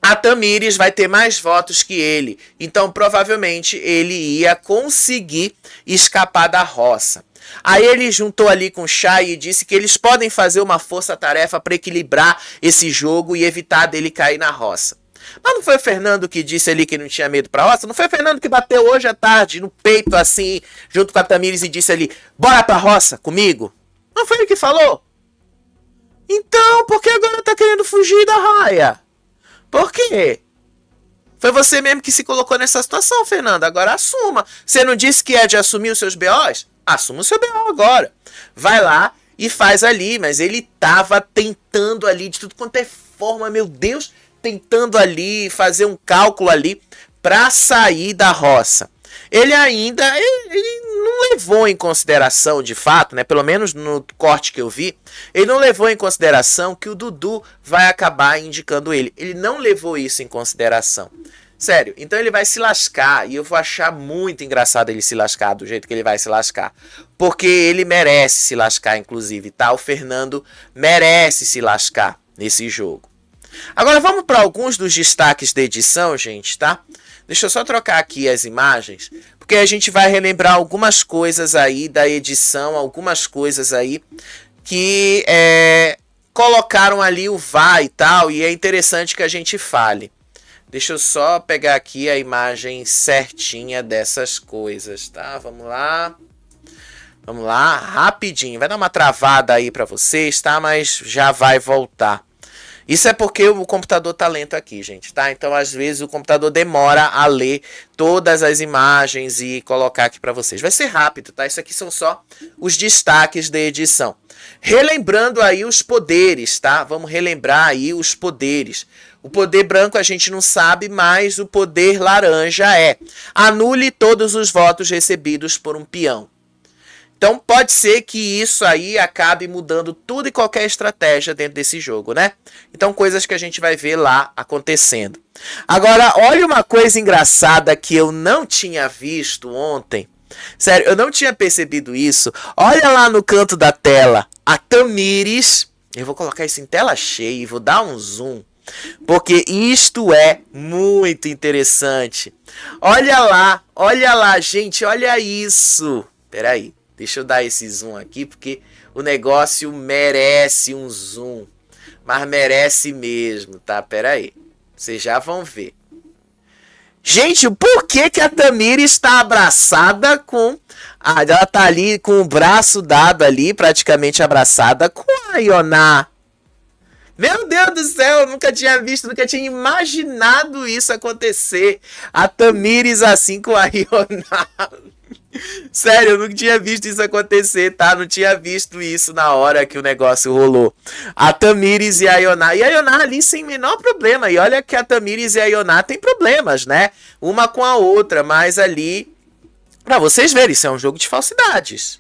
Speaker 1: a Tamires vai ter mais votos que ele, então provavelmente ele ia conseguir escapar da roça. Aí ele juntou ali com o Chay e disse que eles podem fazer uma força-tarefa para equilibrar esse jogo e evitar dele cair na roça. Mas não foi o Fernando que disse ali que não tinha medo pra roça? Não foi o Fernando que bateu hoje à tarde no peito assim, junto com a Tamires e disse ali, bora pra roça comigo? Não foi ele que falou? Então, por que agora tá querendo fugir da raia? Por quê? Foi você mesmo que se colocou nessa situação, Fernando. Agora assuma. Você não disse que é de assumir os seus BOs? Assuma o seu BO agora. Vai lá e faz ali. Mas ele tava tentando ali de tudo quanto é forma, meu Deus, tentando ali fazer um cálculo ali para sair da roça. Ele ainda ele não levou em consideração, de fato, né? Pelo menos no corte que eu vi, ele não levou em consideração que o Dudu vai acabar indicando ele. Ele não levou isso em consideração. Sério, então ele vai se lascar, e eu vou achar muito engraçado ele se lascar do jeito que ele vai se lascar. Porque ele merece se lascar, inclusive, tá? O Fernando merece se lascar nesse jogo. Agora vamos para alguns dos destaques da edição, gente, tá? Deixa eu só trocar aqui as imagens, porque a gente vai relembrar algumas coisas aí da edição, algumas coisas aí que colocaram ali o VAR e tal, e é interessante que a gente fale. Deixa eu só pegar aqui a imagem certinha dessas coisas, tá? Vamos lá. Vamos lá, rapidinho. Vai dar uma travada aí para vocês, tá? Mas já vai voltar. Isso é porque o computador tá lento aqui, gente, tá? Então, às vezes, o computador demora a ler todas as imagens e colocar aqui para vocês. Vai ser rápido, tá? Isso aqui são só os destaques da edição. Relembrando aí os poderes, tá? Vamos relembrar aí os poderes. O poder branco a gente não sabe, mas o poder laranja é: anule todos os votos recebidos por um peão. Então pode ser que isso aí acabe mudando tudo e qualquer estratégia dentro desse jogo, né? Então coisas que a gente vai ver lá acontecendo. Agora, olha uma coisa engraçada que eu não tinha visto ontem. Sério, eu não tinha percebido isso. Olha lá no canto da tela, a Tamires. Eu vou colocar isso em tela cheia e vou dar um zoom, porque isto é muito interessante. Olha lá, gente, olha isso. Peraí. Deixa eu dar esse zoom aqui, porque o negócio merece um zoom. Mas merece mesmo, tá? Pera aí. Vocês já vão ver. Gente, por que que a Tamires está abraçada com... ela tá ali com o braço dado ali, praticamente abraçada com a Ioná. Meu Deus do céu, eu nunca tinha visto, nunca tinha imaginado isso acontecer. A Tamires assim com a Ioná. Sério, eu nunca tinha visto isso acontecer, tá? Não tinha visto isso na hora que o negócio rolou. A Tamires e a Ioná. E a Ioná ali sem menor problema. E olha que a Tamires e a Ioná têm problemas, né? Uma com a outra, mas ali... Pra vocês verem, isso é um jogo de falsidades.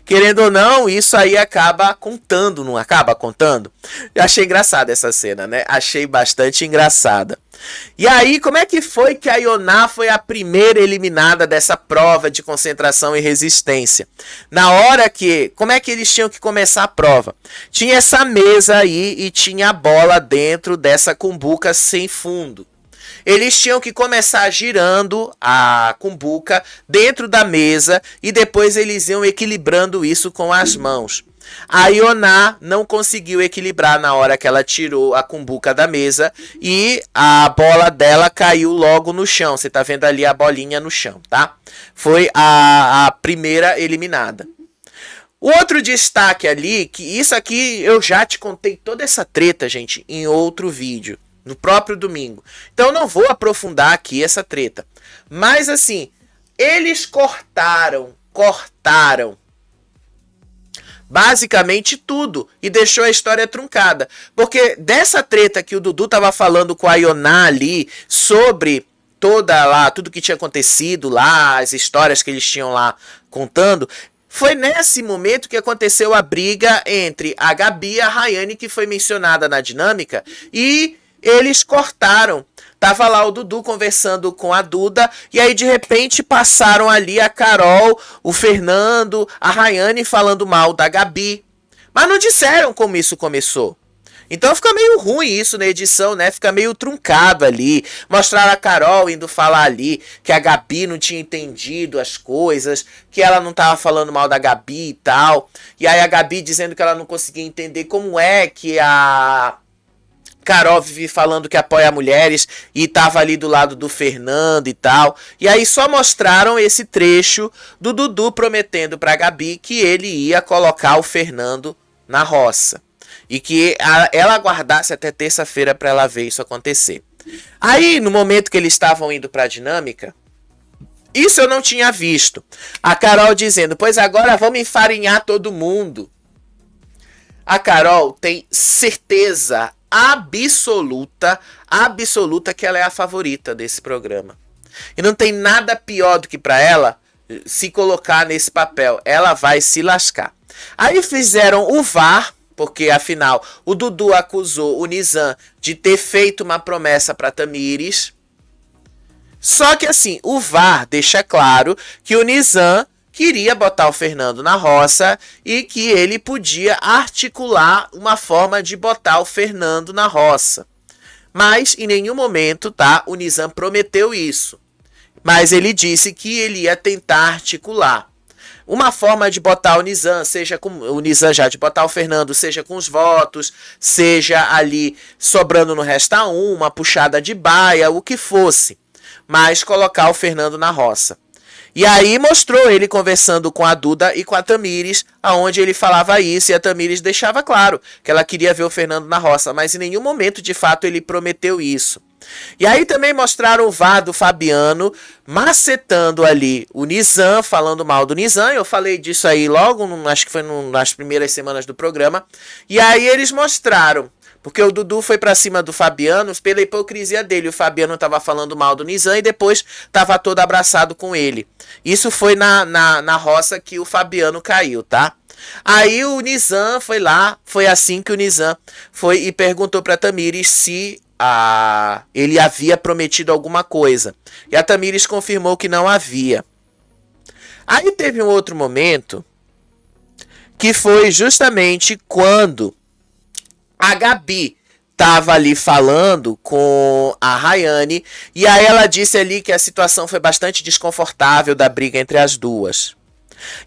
Speaker 1: Querendo ou não, isso aí acaba contando, não acaba contando? Eu achei engraçada essa cena, né? Achei bastante engraçada. E aí, como é que foi que a Ioná foi a primeira eliminada dessa prova de concentração e resistência? Na hora que... Como é que eles tinham que começar a prova? Tinha essa mesa aí e tinha a bola dentro dessa cumbuca sem fundo. Eles tinham que começar girando a cumbuca dentro da mesa e depois eles iam equilibrando isso com as mãos. A Ioná não conseguiu equilibrar na hora que ela tirou a cumbuca da mesa e a bola dela caiu logo no chão. Você tá vendo ali a bolinha no chão, tá? Foi a primeira eliminada. O outro destaque ali, que isso aqui eu já te contei toda essa treta, gente, em outro vídeo. No próprio domingo. Então não vou aprofundar aqui essa treta. Mas assim, eles cortaram basicamente tudo e deixou a história truncada. Porque dessa treta que o Dudu tava falando com a Ioná ali sobre tudo que tinha acontecido lá, as histórias que eles tinham lá contando, foi nesse momento que aconteceu a briga entre a Gabi e a Rayane, que foi mencionada na dinâmica, e eles cortaram. Tava lá o Dudu conversando com a Duda e aí de repente passaram ali a Carol, o Fernando, a Rayane falando mal da Gabi. Mas não disseram como isso começou. Então fica meio ruim isso na edição, né? Fica meio truncado ali. Mostraram a Carol indo falar ali que a Gabi não tinha entendido as coisas, que ela não tava falando mal da Gabi e tal. E aí a Gabi dizendo que ela não conseguia entender como é que a Carol vive falando que apoia mulheres e tava ali do lado do Fernando e tal. E aí só mostraram esse trecho do Dudu prometendo pra Gabi que ele ia colocar o Fernando na roça. E que ela aguardasse até terça-feira pra ela ver isso acontecer. Aí, no momento que eles estavam indo pra dinâmica, isso eu não tinha visto. A Carol dizendo, pois agora vamos enfarinhar todo mundo. A Carol tem certeza absoluta que ela é a favorita desse programa. E não tem nada pior do que para ela se colocar nesse papel. Ela vai se lascar. Aí fizeram o VAR, porque afinal o Dudu acusou o Nizam de ter feito uma promessa para Tamires. Só que assim, o VAR deixa claro que o Nizam queria botar o Fernando na roça e que ele podia articular uma forma de botar o Fernando na roça. Mas em nenhum momento, tá, o Nizam prometeu isso. Mas ele disse que ele ia tentar articular uma forma de botar o Nizam, seja com o Nizam já de botar o Fernando, seja com os votos, seja ali sobrando no resta uma puxada de baia, o que fosse, mas colocar o Fernando na roça. E aí mostrou ele conversando com a Duda e com a Tamires, aonde ele falava isso, e a Tamires deixava claro que ela queria ver o Fernando na roça, mas em nenhum momento, de fato, ele prometeu isso. E aí também mostraram o VAR do Fabiano macetando ali o Nizam, falando mal do Nizam. Eu falei disso aí logo, acho que foi nas primeiras semanas do programa. E aí eles mostraram, porque o Dudu foi pra cima do Fabiano pela hipocrisia dele. O Fabiano tava falando mal do Nizam e depois tava todo abraçado com ele. Isso foi na roça que o Fabiano caiu, tá? Aí o Nizam foi lá, foi assim que o Nizam foi e perguntou pra Tamires se ele havia prometido alguma coisa. E a Tamires confirmou que não havia. Aí teve um outro momento que foi justamente quando a Gabi estava ali falando com a Rayane, e aí ela disse ali que a situação foi bastante desconfortável da briga entre as duas.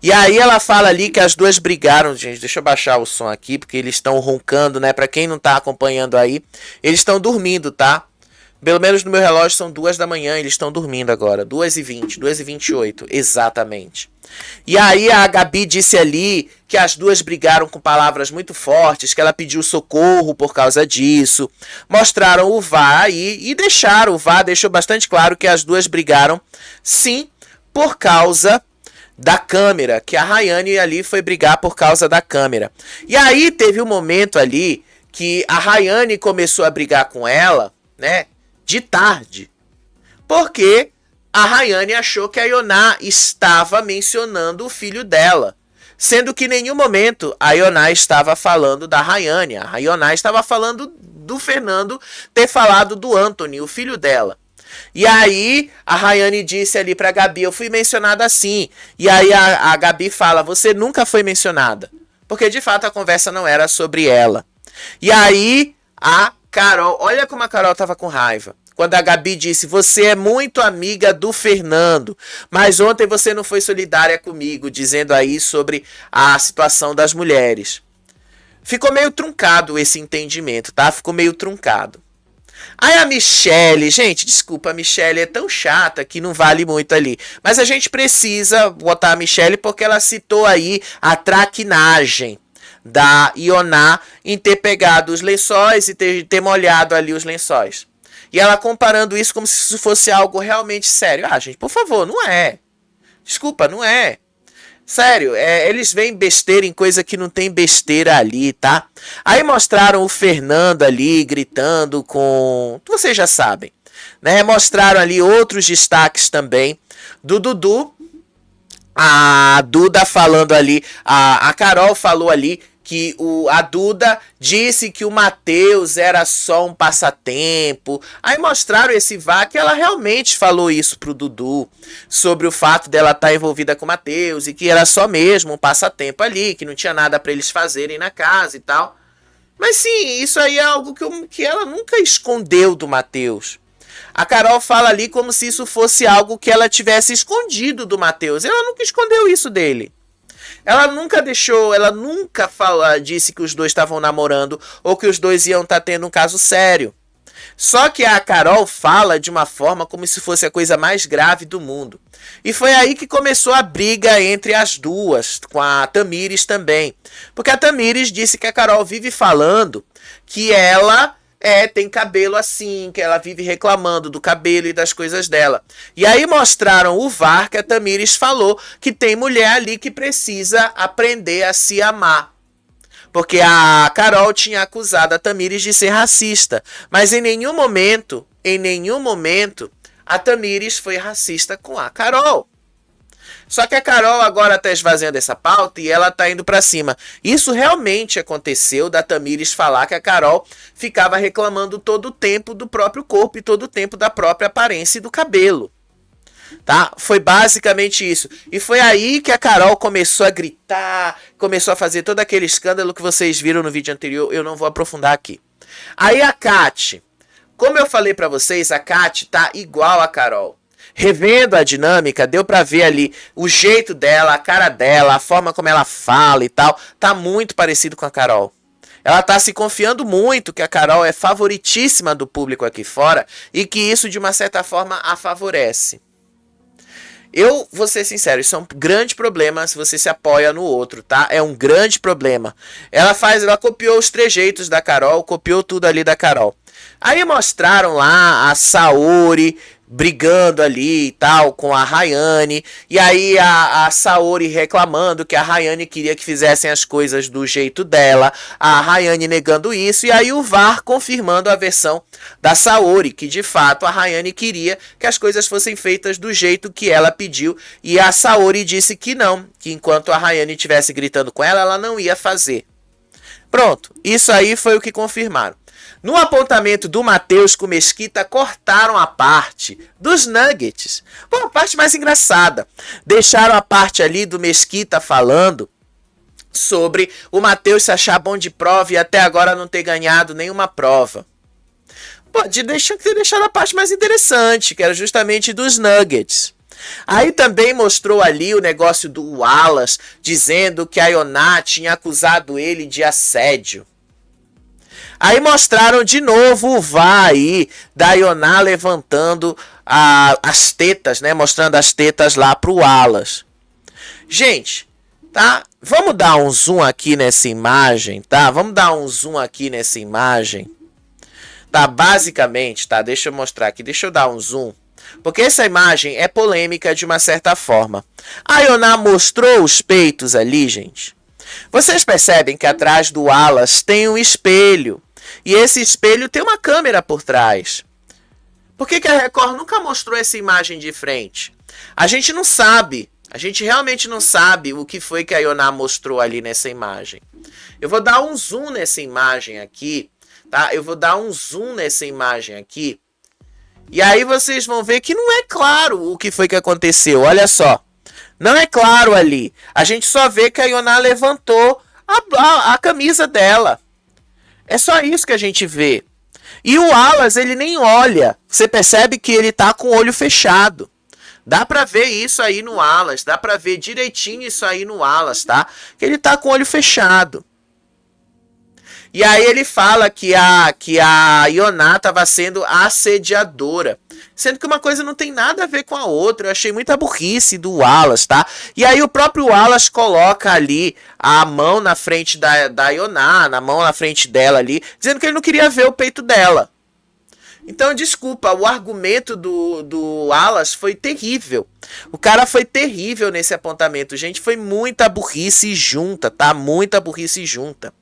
Speaker 1: E aí ela fala ali que as duas brigaram, gente, deixa eu baixar o som aqui, porque eles estão roncando, né, pra quem não tá acompanhando aí, eles estão dormindo, tá? Pelo menos no meu relógio são 2 da manhã, eles estão dormindo agora, 2h20, 2h28, exatamente. E aí a Gabi disse ali que as duas brigaram com palavras muito fortes, que ela pediu socorro por causa disso. Mostraram o VAR aí e deixaram, o VAR deixou bastante claro que as duas brigaram, sim, por causa da câmera, que a Rayane ali foi brigar por causa da câmera. E aí teve um momento ali que a Rayane começou a brigar com ela, né, de tarde, porque a Rayane achou que a Ioná estava mencionando o filho dela, sendo que em nenhum momento a Ioná estava falando da Rayane. A Ioná estava falando do Fernando ter falado do Anthony, o filho dela. E aí a Rayane disse ali pra Gabi, eu fui mencionada assim. E aí a Gabi fala, você nunca foi mencionada. Porque de fato a conversa não era sobre ela. E aí a Carol, olha como a Carol tava com raiva. Quando a Gabi disse, você é muito amiga do Fernando, mas ontem você não foi solidária comigo, dizendo aí sobre a situação das mulheres. Ficou meio truncado esse entendimento, tá? Ficou meio truncado. Aí a Michelle, gente, desculpa, a Michelle é tão chata que não vale muito ali. Mas a gente precisa botar a Michelle porque ela citou aí a traquinagem da Ioná em ter pegado os lençóis e ter molhado ali os lençóis. E ela comparando isso como se isso fosse algo realmente sério. Ah, gente, por favor, não é. Desculpa, não é. Sério, eles veem besteira em coisa que não tem besteira ali, tá? Aí mostraram o Fernando ali gritando com... Vocês já sabem, né? Mostraram ali outros destaques também do Dudu. A Duda falando ali, a Carol falou ali que a Duda disse que o Matheus era só um passatempo. Aí mostraram esse VAR que ela realmente falou isso pro Dudu, sobre o fato dela estar envolvida com o Matheus e que era só mesmo um passatempo ali, que não tinha nada para eles fazerem na casa e tal. Mas sim, isso aí é algo que ela nunca escondeu do Matheus. A Carol fala ali como se isso fosse algo que ela tivesse escondido do Matheus. Ela nunca escondeu isso dele. Ela nunca deixou, ela nunca disse que os dois estavam namorando ou que os dois iam estar tendo um caso sério. Só que a Carol fala de uma forma como se fosse a coisa mais grave do mundo. E foi aí que começou a briga entre as duas, com a Tamires também. Porque a Tamires disse que a Carol vive falando que ela... tem cabelo assim, que ela vive reclamando do cabelo e das coisas dela. E aí mostraram o VAR que a Tamires falou que tem mulher ali que precisa aprender a se amar. Porque a Carol tinha acusado a Tamires de ser racista. Mas em nenhum momento, a Tamires foi racista com a Carol. Só que a Carol agora tá esvaziando essa pauta e ela tá indo pra cima. Isso realmente aconteceu da Tamires falar que a Carol ficava reclamando todo o tempo do próprio corpo e todo o tempo da própria aparência e do cabelo. Tá? Foi basicamente isso. E foi aí que a Carol começou a gritar, começou a fazer todo aquele escândalo que vocês viram no vídeo anterior. Eu não vou aprofundar aqui. Aí a Kati, como eu falei pra vocês, a Kati tá igual a Carol. Revendo a dinâmica, deu pra ver ali o jeito dela, a cara dela, a forma como ela fala e tal. Tá muito parecido com a Carol. Ela tá se confiando muito que a Carol é favoritíssima do público aqui fora e que isso de uma certa forma a favorece. Eu vou ser sincero, isso é um grande problema se você se apoia no outro, tá? É um grande problema. Ela copiou os trejeitos da Carol, copiou tudo ali da Carol. Aí mostraram lá a Saori brigando ali e tal com a Rayane. E aí a Saori reclamando que a Rayane queria que fizessem as coisas do jeito dela. A Rayane negando isso. E aí o VAR confirmando a versão da Saori, que de fato a Rayane queria que as coisas fossem feitas do jeito que ela pediu. E a Saori disse que não, que enquanto a Rayane estivesse gritando com ela, ela não ia fazer. Pronto, isso aí foi o que confirmaram. No apontamento do Matheus com Mesquita, cortaram a parte dos nuggets. Pô, a parte mais engraçada. Deixaram a parte ali do Mesquita falando sobre o Matheus se achar bom de prova e até agora não ter ganhado nenhuma prova. Pode ter deixado a parte mais interessante, que era justamente dos nuggets. Aí também mostrou ali o negócio do Wallace, dizendo que a Ioná tinha acusado ele de assédio. Aí mostraram de novo o VAR aí da Ioná levantando as tetas, né? Mostrando as tetas lá pro Wallace. Gente, tá? Vamos dar um zoom aqui nessa imagem, tá? Vamos dar um zoom aqui nessa imagem. Tá, basicamente, tá? Deixa eu mostrar aqui, deixa eu dar um zoom. Porque essa imagem é polêmica de uma certa forma. A Ioná mostrou os peitos ali, gente. Vocês percebem que atrás do Wallace tem um espelho. E esse espelho tem uma câmera por trás. Por que a Record nunca mostrou essa imagem de frente? A gente não sabe. A gente realmente não sabe o que foi que a Ioná mostrou ali nessa imagem. Eu vou dar um zoom nessa imagem aqui. Tá? Eu vou dar um zoom nessa imagem aqui. E aí vocês vão ver que não é claro o que foi que aconteceu. Olha só. Não é claro ali. A gente só vê que a Ioná levantou a camisa dela. É só isso que a gente vê. E o Wallace, ele nem olha. Você percebe que ele tá com o olho fechado. Dá pra ver isso aí no Wallace. Dá pra ver direitinho isso aí no Wallace, tá? Que ele tá com o olho fechado. E aí ele fala que a Ioná estava sendo assediadora. Sendo que uma coisa não tem nada a ver com a outra. Eu achei muita burrice do Wallace, tá? E aí o próprio Wallace coloca ali a mão na frente da Ioná, na mão na frente dela ali, dizendo que ele não queria ver o peito dela. Então, desculpa, o argumento do Wallace foi terrível. O cara foi terrível nesse apontamento, gente. Foi muita burrice junta, tá? Muita burrice junta.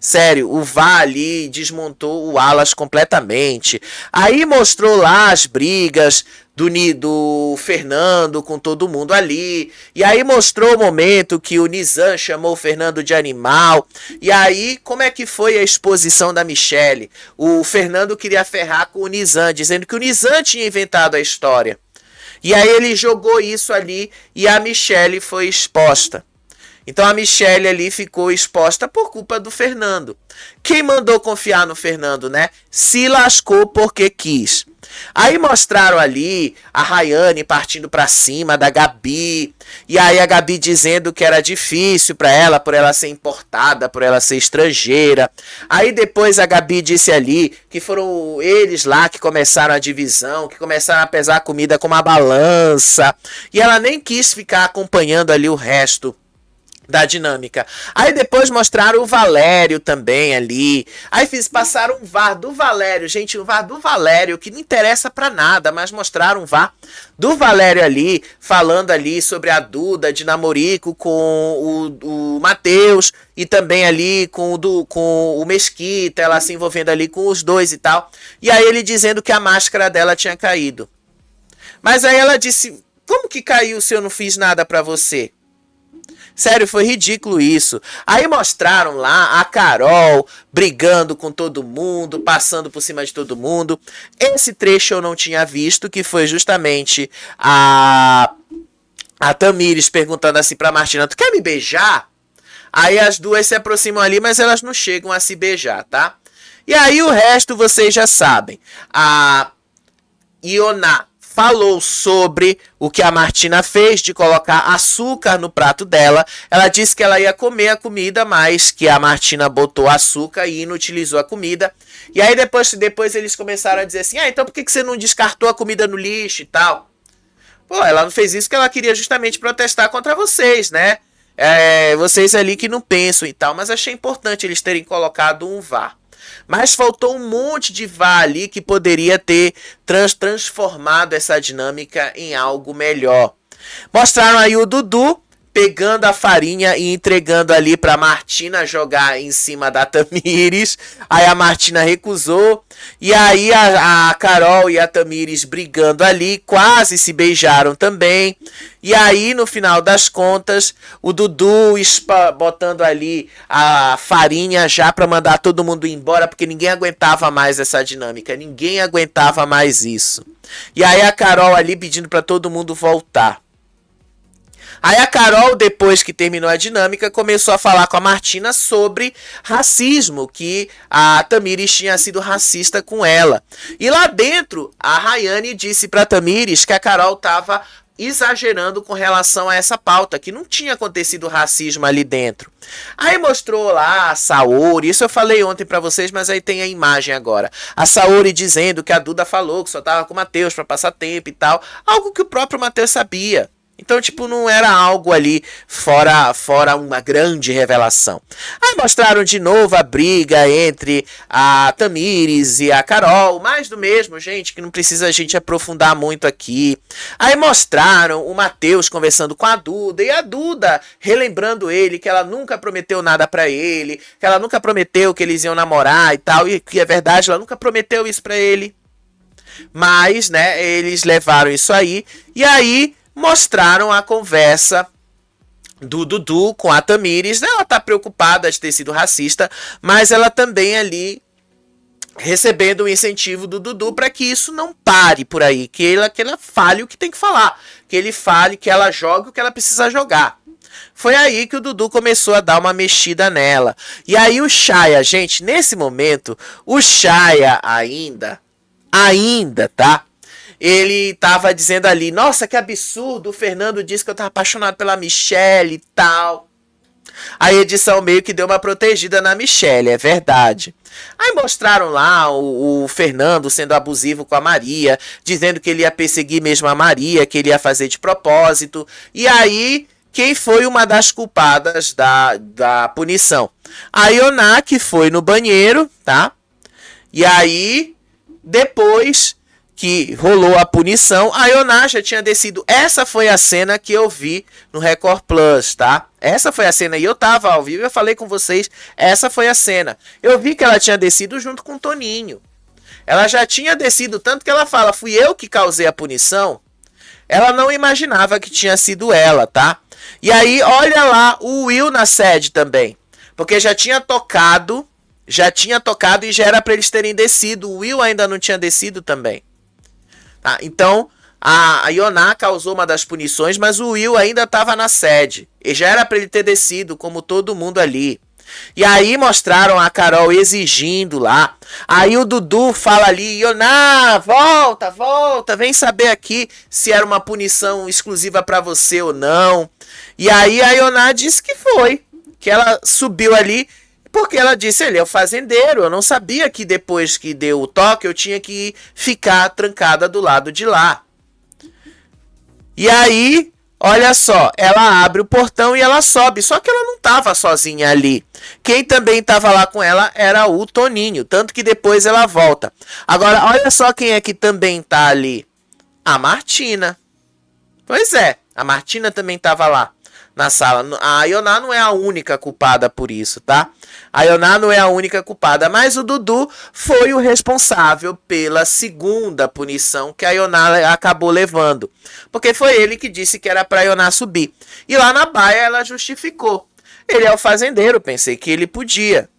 Speaker 1: Sério, o VAR ali desmontou o Wallace completamente. Aí mostrou lá as brigas do Fernando com todo mundo ali. E aí mostrou o momento que o Nizam chamou o Fernando de animal. E aí, como é que foi a exposição da Michelle? O Fernando queria ferrar com o Nizam, dizendo que o Nizam tinha inventado a história. E aí ele jogou isso ali e a Michelle foi exposta. Então a Michelle ali ficou exposta por culpa do Fernando. Quem mandou confiar no Fernando, né? Se lascou porque quis. Aí mostraram ali a Rayane partindo pra cima da Gabi. E aí a Gabi dizendo que era difícil pra ela, por ela ser importada, por ela ser estrangeira. Aí depois a Gabi disse ali que foram eles lá que começaram a divisão, que começaram a pesar a comida com uma balança. E ela nem quis ficar acompanhando ali o resto da dinâmica. Aí depois mostraram o Valério também ali. Aí passaram um VAR do Valério. Gente, o VAR do Valério, que não interessa pra nada, mas mostraram um VAR do Valério ali, falando ali sobre a Duda de namorico com o Matheus e também ali com o Mesquita, ela se envolvendo ali com os dois e tal. E aí ele dizendo que a máscara dela tinha caído. Mas aí ela disse, como que caiu se eu não fiz nada pra você? Sério, foi ridículo isso. Aí mostraram lá a Carol brigando com todo mundo, passando por cima de todo mundo. Esse trecho eu não tinha visto, que foi justamente a Tamires perguntando assim pra Martina, tu quer me beijar? Aí as duas se aproximam ali, mas elas não chegam a se beijar, tá? E aí o resto vocês já sabem. A Ioná falou sobre o que a Martina fez de colocar açúcar no prato dela. Ela disse que ela ia comer a comida, mas que a Martina botou açúcar e inutilizou a comida. E aí depois eles começaram a dizer assim, então por que você não descartou a comida no lixo e tal? Pô, ela não fez isso porque ela queria justamente protestar contra vocês, né? Vocês ali que não pensam e tal, mas achei importante eles terem colocado um VAR. Mas faltou um monte de VAR ali que poderia ter transformado essa dinâmica em algo melhor. Mostraram aí o Dudu pegando a farinha e entregando ali para Martina jogar em cima da Tamires. Aí a Martina recusou. E aí a Carol e a Tamires brigando ali, quase se beijaram também. E aí no final das contas, o Dudu botando ali a farinha já para mandar todo mundo embora, porque ninguém aguentava mais essa dinâmica, ninguém aguentava mais isso. E aí a Carol ali pedindo para todo mundo voltar. Aí a Carol, depois que terminou a dinâmica, começou a falar com a Martina sobre racismo, que a Tamires tinha sido racista com ela. E lá dentro, a Rayane disse para Tamires que a Carol estava exagerando com relação a essa pauta, que não tinha acontecido racismo ali dentro. Aí mostrou lá a Saori, isso eu falei ontem para vocês, mas aí tem a imagem agora. A Saori dizendo que a Duda falou que só tava com o Matheus para passar tempo e tal, algo que o próprio Matheus sabia. Então, tipo, não era algo ali fora uma grande revelação. Aí mostraram de novo a briga entre a Tamires e a Carol. Mais do mesmo, gente, que não precisa a gente aprofundar muito aqui. Aí mostraram o Matheus conversando com a Duda. E a Duda relembrando ele que ela nunca prometeu nada pra ele. Que ela nunca prometeu que eles iam namorar e tal. E que é verdade, ela nunca prometeu isso pra ele. Mas, né, eles levaram isso aí. E aí mostraram a conversa do Dudu com a Tamires. Ela tá preocupada de ter sido racista, mas ela também ali recebendo o incentivo do Dudu para que isso não pare por aí, que ela fale o que tem que falar, que ele fale, que ela jogue o que ela precisa jogar. Foi aí que o Dudu começou a dar uma mexida nela. E aí o Chaya, gente, nesse momento, o Chaya ainda, tá? Ele tava dizendo ali, nossa, que absurdo, o Fernando disse que eu tava apaixonado pela Michelle e tal. A edição meio que deu uma protegida na Michelle, é verdade. Aí mostraram lá o Fernando sendo abusivo com a Maria, dizendo que ele ia perseguir mesmo a Maria, que ele ia fazer de propósito. E aí, quem foi uma das culpadas da punição? A Ioná, que foi no banheiro, tá? E aí, depois que rolou a punição, a Ioná já tinha descido. Essa foi a cena que eu vi no Record Plus, tá? Essa foi a cena, e eu tava ao vivo, eu falei com vocês, essa foi a cena. Eu vi que ela tinha descido junto com o Toninho. Ela já tinha descido, tanto que ela fala, fui eu que causei a punição. Ela não imaginava que tinha sido ela, tá? E aí, olha lá o Will na sede também. Porque já tinha tocado e já era pra eles terem descido. O Will ainda não tinha descido também. Tá? Então, a Ioná causou uma das punições, mas o Will ainda estava na sede. E já era para ele ter descido, como todo mundo ali. E aí mostraram a Carol exigindo lá. Aí o Dudu fala ali, Ioná, volta, vem saber aqui se era uma punição exclusiva para você ou não. E aí a Ioná disse que foi, que ela subiu ali, porque ela disse, ele é o fazendeiro, eu não sabia que depois que deu o toque eu tinha que ficar trancada do lado de lá. E aí, olha só, ela abre o portão e ela sobe, só que ela não estava sozinha ali. Quem também estava lá com ela era o Toninho, tanto que depois ela volta. Agora, olha só quem é que também tá ali. A Martina. Pois é, a Martina também estava lá na sala. A Ioná não é a única culpada por isso, tá? A Ioná não é a única culpada, mas o Dudu foi o responsável pela segunda punição que a Ioná acabou levando. Porque foi ele que disse que era pra Ioná subir. E lá na baia ela justificou. Ele é o fazendeiro, pensei que ele podia.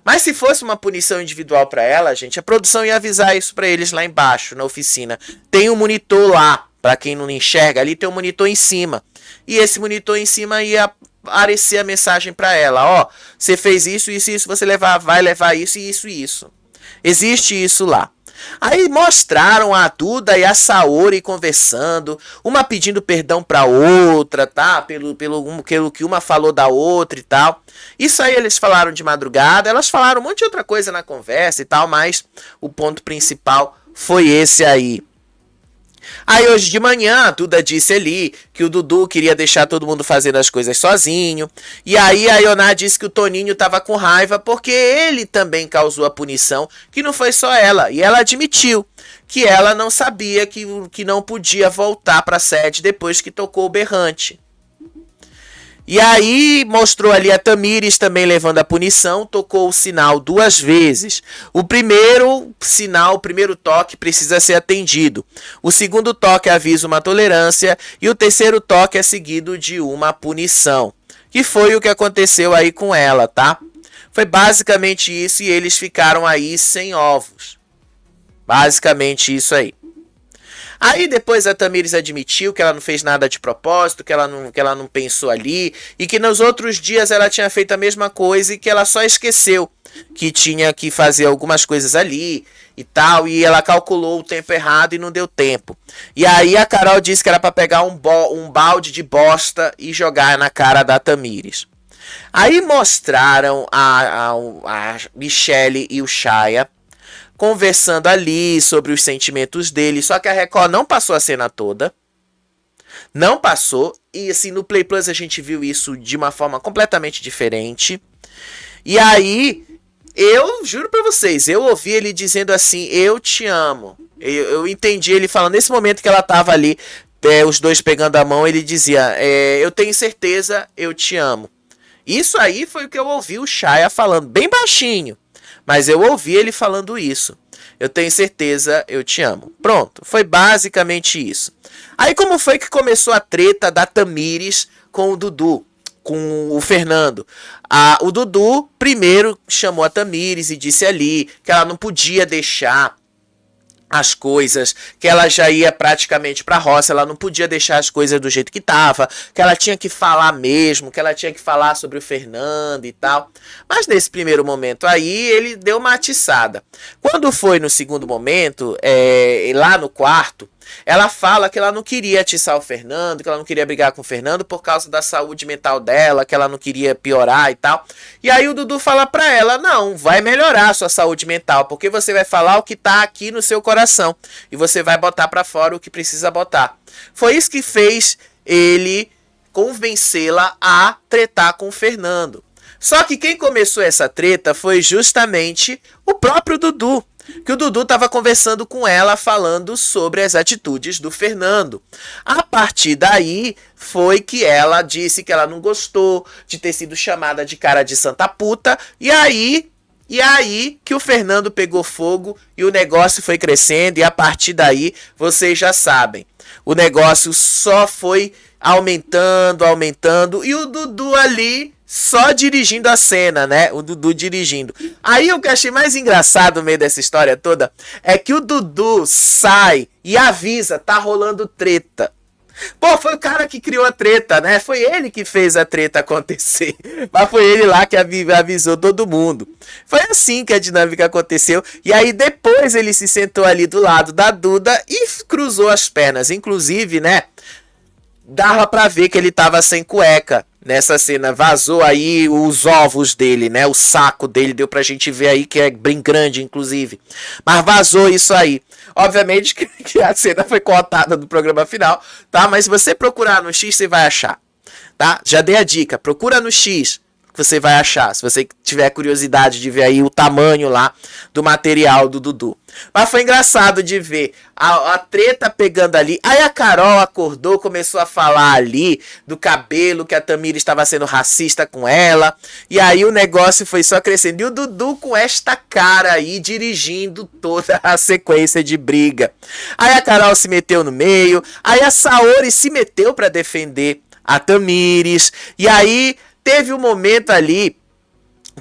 Speaker 1: Mas se fosse uma punição individual pra ela, gente, a produção ia avisar isso pra eles lá embaixo, na oficina. Tem um monitor lá, pra quem não enxerga, ali tem um monitor em cima. E esse monitor em cima ia aparecer a mensagem para ela, ó, você fez isso, você vai levar isso e isso. Existe isso lá. Aí mostraram a Duda e a Saori conversando, uma pedindo perdão para outra, tá? Pelo que uma falou da outra e tal. Isso aí eles falaram de madrugada, elas falaram um monte de outra coisa na conversa e tal, mas o ponto principal foi esse aí. Aí hoje de manhã, a Duda disse ali que o Dudu queria deixar todo mundo fazendo as coisas sozinho. E aí a Ioná disse que o Toninho tava com raiva porque ele também causou a punição, que não foi só ela. E ela admitiu que ela não sabia que não podia voltar para a sede depois que tocou o berrante. E aí mostrou ali a Tamires também levando a punição, tocou o sinal 2 vezes. O primeiro sinal, o primeiro toque precisa ser atendido. O segundo toque avisa uma tolerância e o terceiro toque é seguido de uma punição. Que foi o que aconteceu aí com ela, tá? Foi basicamente isso e eles ficaram aí sem ovos. Basicamente isso aí. Aí depois a Tamires admitiu que ela não fez nada de propósito, que ela não pensou ali, e que nos outros dias ela tinha feito a mesma coisa e que ela só esqueceu que tinha que fazer algumas coisas ali e tal, e ela calculou o tempo errado e não deu tempo. E aí a Carol disse que era para pegar um balde de bosta e jogar na cara da Tamires. Aí mostraram a Michelle e o Shaya conversando ali sobre os sentimentos dele, só que a Record não passou a cena toda, não passou, e assim, no Play Plus a gente viu isso de uma forma completamente diferente, e aí, eu juro pra vocês, eu ouvi ele dizendo assim, eu te amo, eu entendi ele falando, nesse momento que ela tava ali, os dois pegando a mão, ele dizia, eu tenho certeza, eu te amo. Isso aí foi o que eu ouvi o Shaya falando, bem baixinho. Mas eu ouvi ele falando isso. Eu tenho certeza, eu te amo. Pronto, foi basicamente isso. Aí como foi que começou a treta da Tamires com o Dudu, com o Fernando? O Dudu primeiro chamou a Tamires e disse ali que ela não podia deixar as coisas, que ela já ia praticamente pra roça, ela não podia deixar as coisas do jeito que tava, que ela tinha que falar mesmo, que ela tinha que falar sobre o Fernando e tal. Mas nesse primeiro momento aí, ele deu uma atiçada. Quando foi no segundo momento, lá no quarto, ela fala que ela não queria atiçar o Fernando, que ela não queria brigar com o Fernando por causa da saúde mental dela, que ela não queria piorar e tal. E aí o Dudu fala pra ela, não, vai melhorar a sua saúde mental, porque você vai falar o que tá aqui no seu coração e você vai botar pra fora o que precisa botar. Foi isso que fez ele convencê-la a tretar com o Fernando. Só que quem começou essa treta foi justamente o próprio Dudu. Que o Dudu estava conversando com ela, falando sobre as atitudes do Fernando. A partir daí, foi que ela disse que ela não gostou de ter sido chamada de cara de santa puta. E aí que o Fernando pegou fogo e o negócio foi crescendo. E a partir daí, vocês já sabem, o negócio só foi aumentando. E o Dudu ali só dirigindo a cena, né? O Dudu dirigindo. Aí o que eu achei mais engraçado no meio dessa história toda é que o Dudu sai e avisa, tá rolando treta. Pô, foi o cara que criou a treta, né? Foi ele que fez a treta acontecer. Mas foi ele lá que avisou todo mundo. Foi assim que a dinâmica aconteceu. E aí depois ele se sentou ali do lado da Duda e cruzou as pernas. Inclusive, né? Dava pra ver que ele tava sem cueca nessa cena. Vazou aí os ovos dele, né? O saco dele, deu pra gente ver aí que é bem grande, inclusive. Mas vazou isso aí. Obviamente que a cena foi cortada do programa final, tá? Mas se você procurar no X, você vai achar, tá? Já dei a dica, procura no X, que você vai achar, se você tiver curiosidade de ver aí o tamanho lá do material do Dudu. Mas foi engraçado de ver a treta pegando ali. Aí a Carol acordou, começou a falar ali do cabelo, que a Tamires estava sendo racista com ela. E aí o negócio foi só crescendo. E o Dudu com esta cara aí, dirigindo toda a sequência de briga. Aí a Carol se meteu no meio. Aí a Saori se meteu para defender a Tamires. E aí teve um momento ali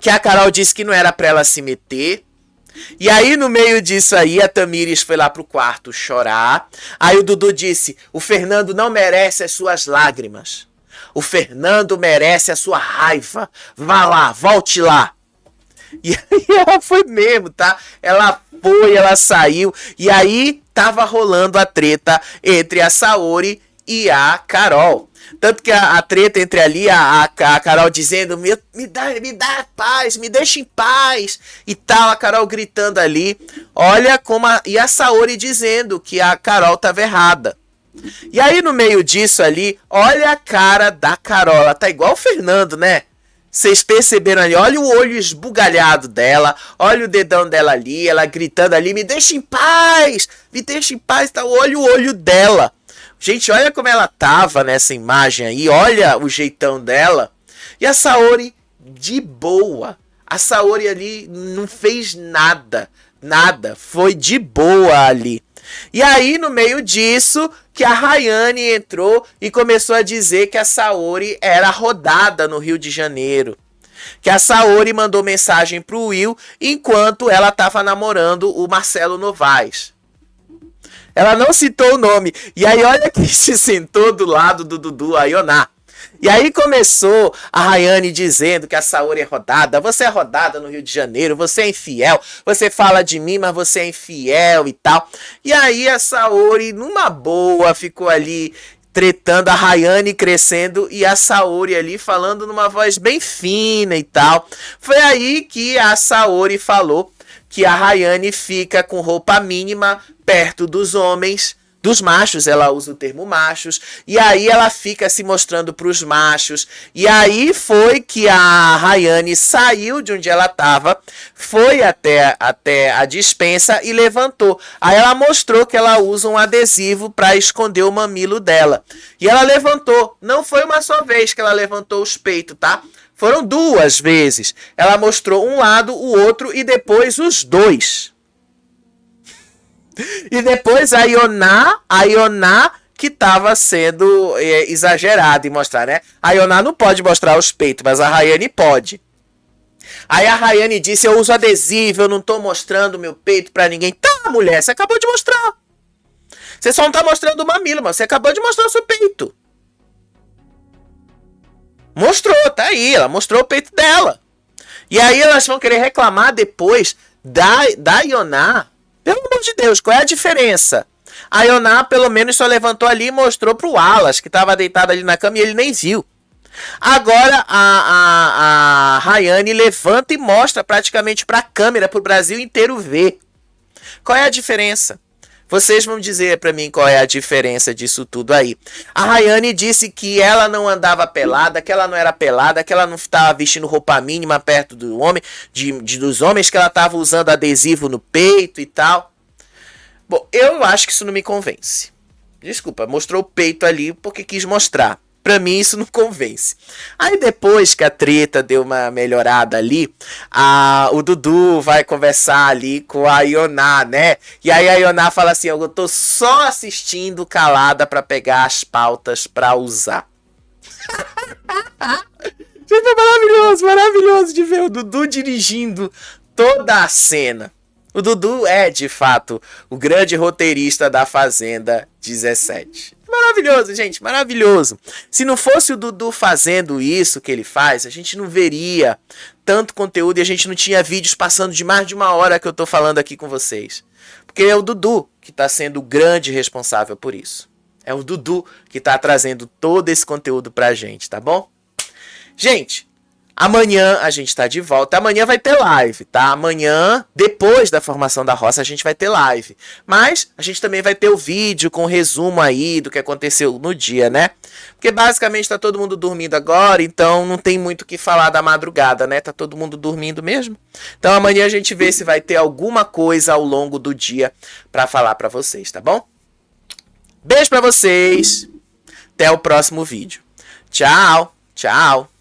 Speaker 1: que a Carol disse que não era pra ela se meter. E aí no meio disso aí a Tamires foi lá pro quarto chorar. Aí o Dudu disse, o Fernando não merece as suas lágrimas. O Fernando merece a sua raiva. Vá lá, volte lá. E aí ela foi mesmo, tá? Ela foi, ela saiu. E aí tava rolando a treta entre a Saori e a Carol. Tanto que a treta entre ali, a Carol dizendo, me dá paz, me deixa em paz. E tal, a Carol gritando ali. Olha como e a Saori dizendo que a Carol estava errada. E aí no meio disso ali, olha a cara da Carol. Ela tá igual o Fernando, né? Vocês perceberam ali, olha o olho esbugalhado dela, olha o dedão dela ali, ela gritando ali, me deixa em paz, tá? Olha o olho dela. Gente, olha como ela tava nessa imagem aí, olha o jeitão dela. E a Saori de boa, a Saori ali não fez nada, foi de boa ali. E aí, no meio disso, que a Rayane entrou e começou a dizer que a Saori era rodada no Rio de Janeiro. Que a Saori mandou mensagem pro Will enquanto ela estava namorando o Marcelo Novaes. Ela não citou o nome. E aí, olha quem se sentou do lado do Dudu, a Ioná. E aí começou a Rayane dizendo que a Saori é rodada. Você é rodada no Rio de Janeiro, você é infiel. Você fala de mim, mas você é infiel e tal. E aí a Saori, numa boa, ficou ali tretando, a Rayane crescendo e a Saori ali falando numa voz bem fina e tal. Foi aí que a Saori falou que a Rayane fica com roupa mínima perto dos homens, dos machos, ela usa o termo machos, e aí ela fica se mostrando para os machos, e aí foi que a Rayane saiu de onde ela estava, foi até a despensa e levantou. Aí ela mostrou que ela usa um adesivo para esconder o mamilo dela, e ela levantou, não foi uma só vez que ela levantou os peitos, tá? Foram 2 vezes, ela mostrou um lado, o outro, e depois os dois. E depois a Ioná que tava sendo exagerada em mostrar, né? A Ioná não pode mostrar os peitos, mas a Rayane pode. Aí a Rayane disse, eu uso adesivo, eu não tô mostrando meu peito pra ninguém. Tá, mulher, você acabou de mostrar. Você só não tá mostrando o mamilo, mas você acabou de mostrar o seu peito. Mostrou, tá aí, ela mostrou o peito dela. E aí elas vão querer reclamar depois da Ioná. Pelo amor de Deus, qual é a diferença? A Ioná, pelo menos, só levantou ali e mostrou pro Wallace, que estava deitado ali na cama e ele nem viu. Agora, a Rayane levanta e mostra praticamente para a câmera, para o Brasil inteiro ver. Qual é a diferença? Vocês vão dizer para mim qual é a diferença disso tudo aí. A Rayane disse que ela não andava pelada, que ela não era pelada, que ela não estava vestindo roupa mínima perto do homem, dos homens, que ela estava usando adesivo no peito e tal. Bom, eu acho que isso não me convence. Desculpa, mostrou o peito ali porque quis mostrar. Pra mim isso não convence. Aí depois que a treta deu uma melhorada ali, o Dudu vai conversar ali com a Ioná, né? E aí a Ioná fala assim, eu tô só assistindo calada pra pegar as pautas pra usar. Foi maravilhoso, maravilhoso de ver o Dudu dirigindo toda a cena. O Dudu é, de fato, o grande roteirista da Fazenda 17. Maravilhoso, gente, maravilhoso. Se não fosse o Dudu fazendo isso que ele faz, a gente não veria tanto conteúdo e a gente não tinha vídeos passando de mais de 1 hora que eu tô falando aqui com vocês. Porque é o Dudu que tá sendo o grande responsável por isso. É o Dudu que tá trazendo todo esse conteúdo pra gente, tá bom? Gente, amanhã a gente tá de volta. Amanhã vai ter live, tá? Amanhã, depois da formação da roça, a gente vai ter live. Mas a gente também vai ter o vídeo com resumo aí do que aconteceu no dia, né? Porque basicamente tá todo mundo dormindo agora, então não tem muito o que falar da madrugada, né? Tá todo mundo dormindo mesmo. Então amanhã a gente vê se vai ter alguma coisa ao longo do dia pra falar pra vocês, tá bom? Beijo pra vocês. Até o próximo vídeo. Tchau, tchau.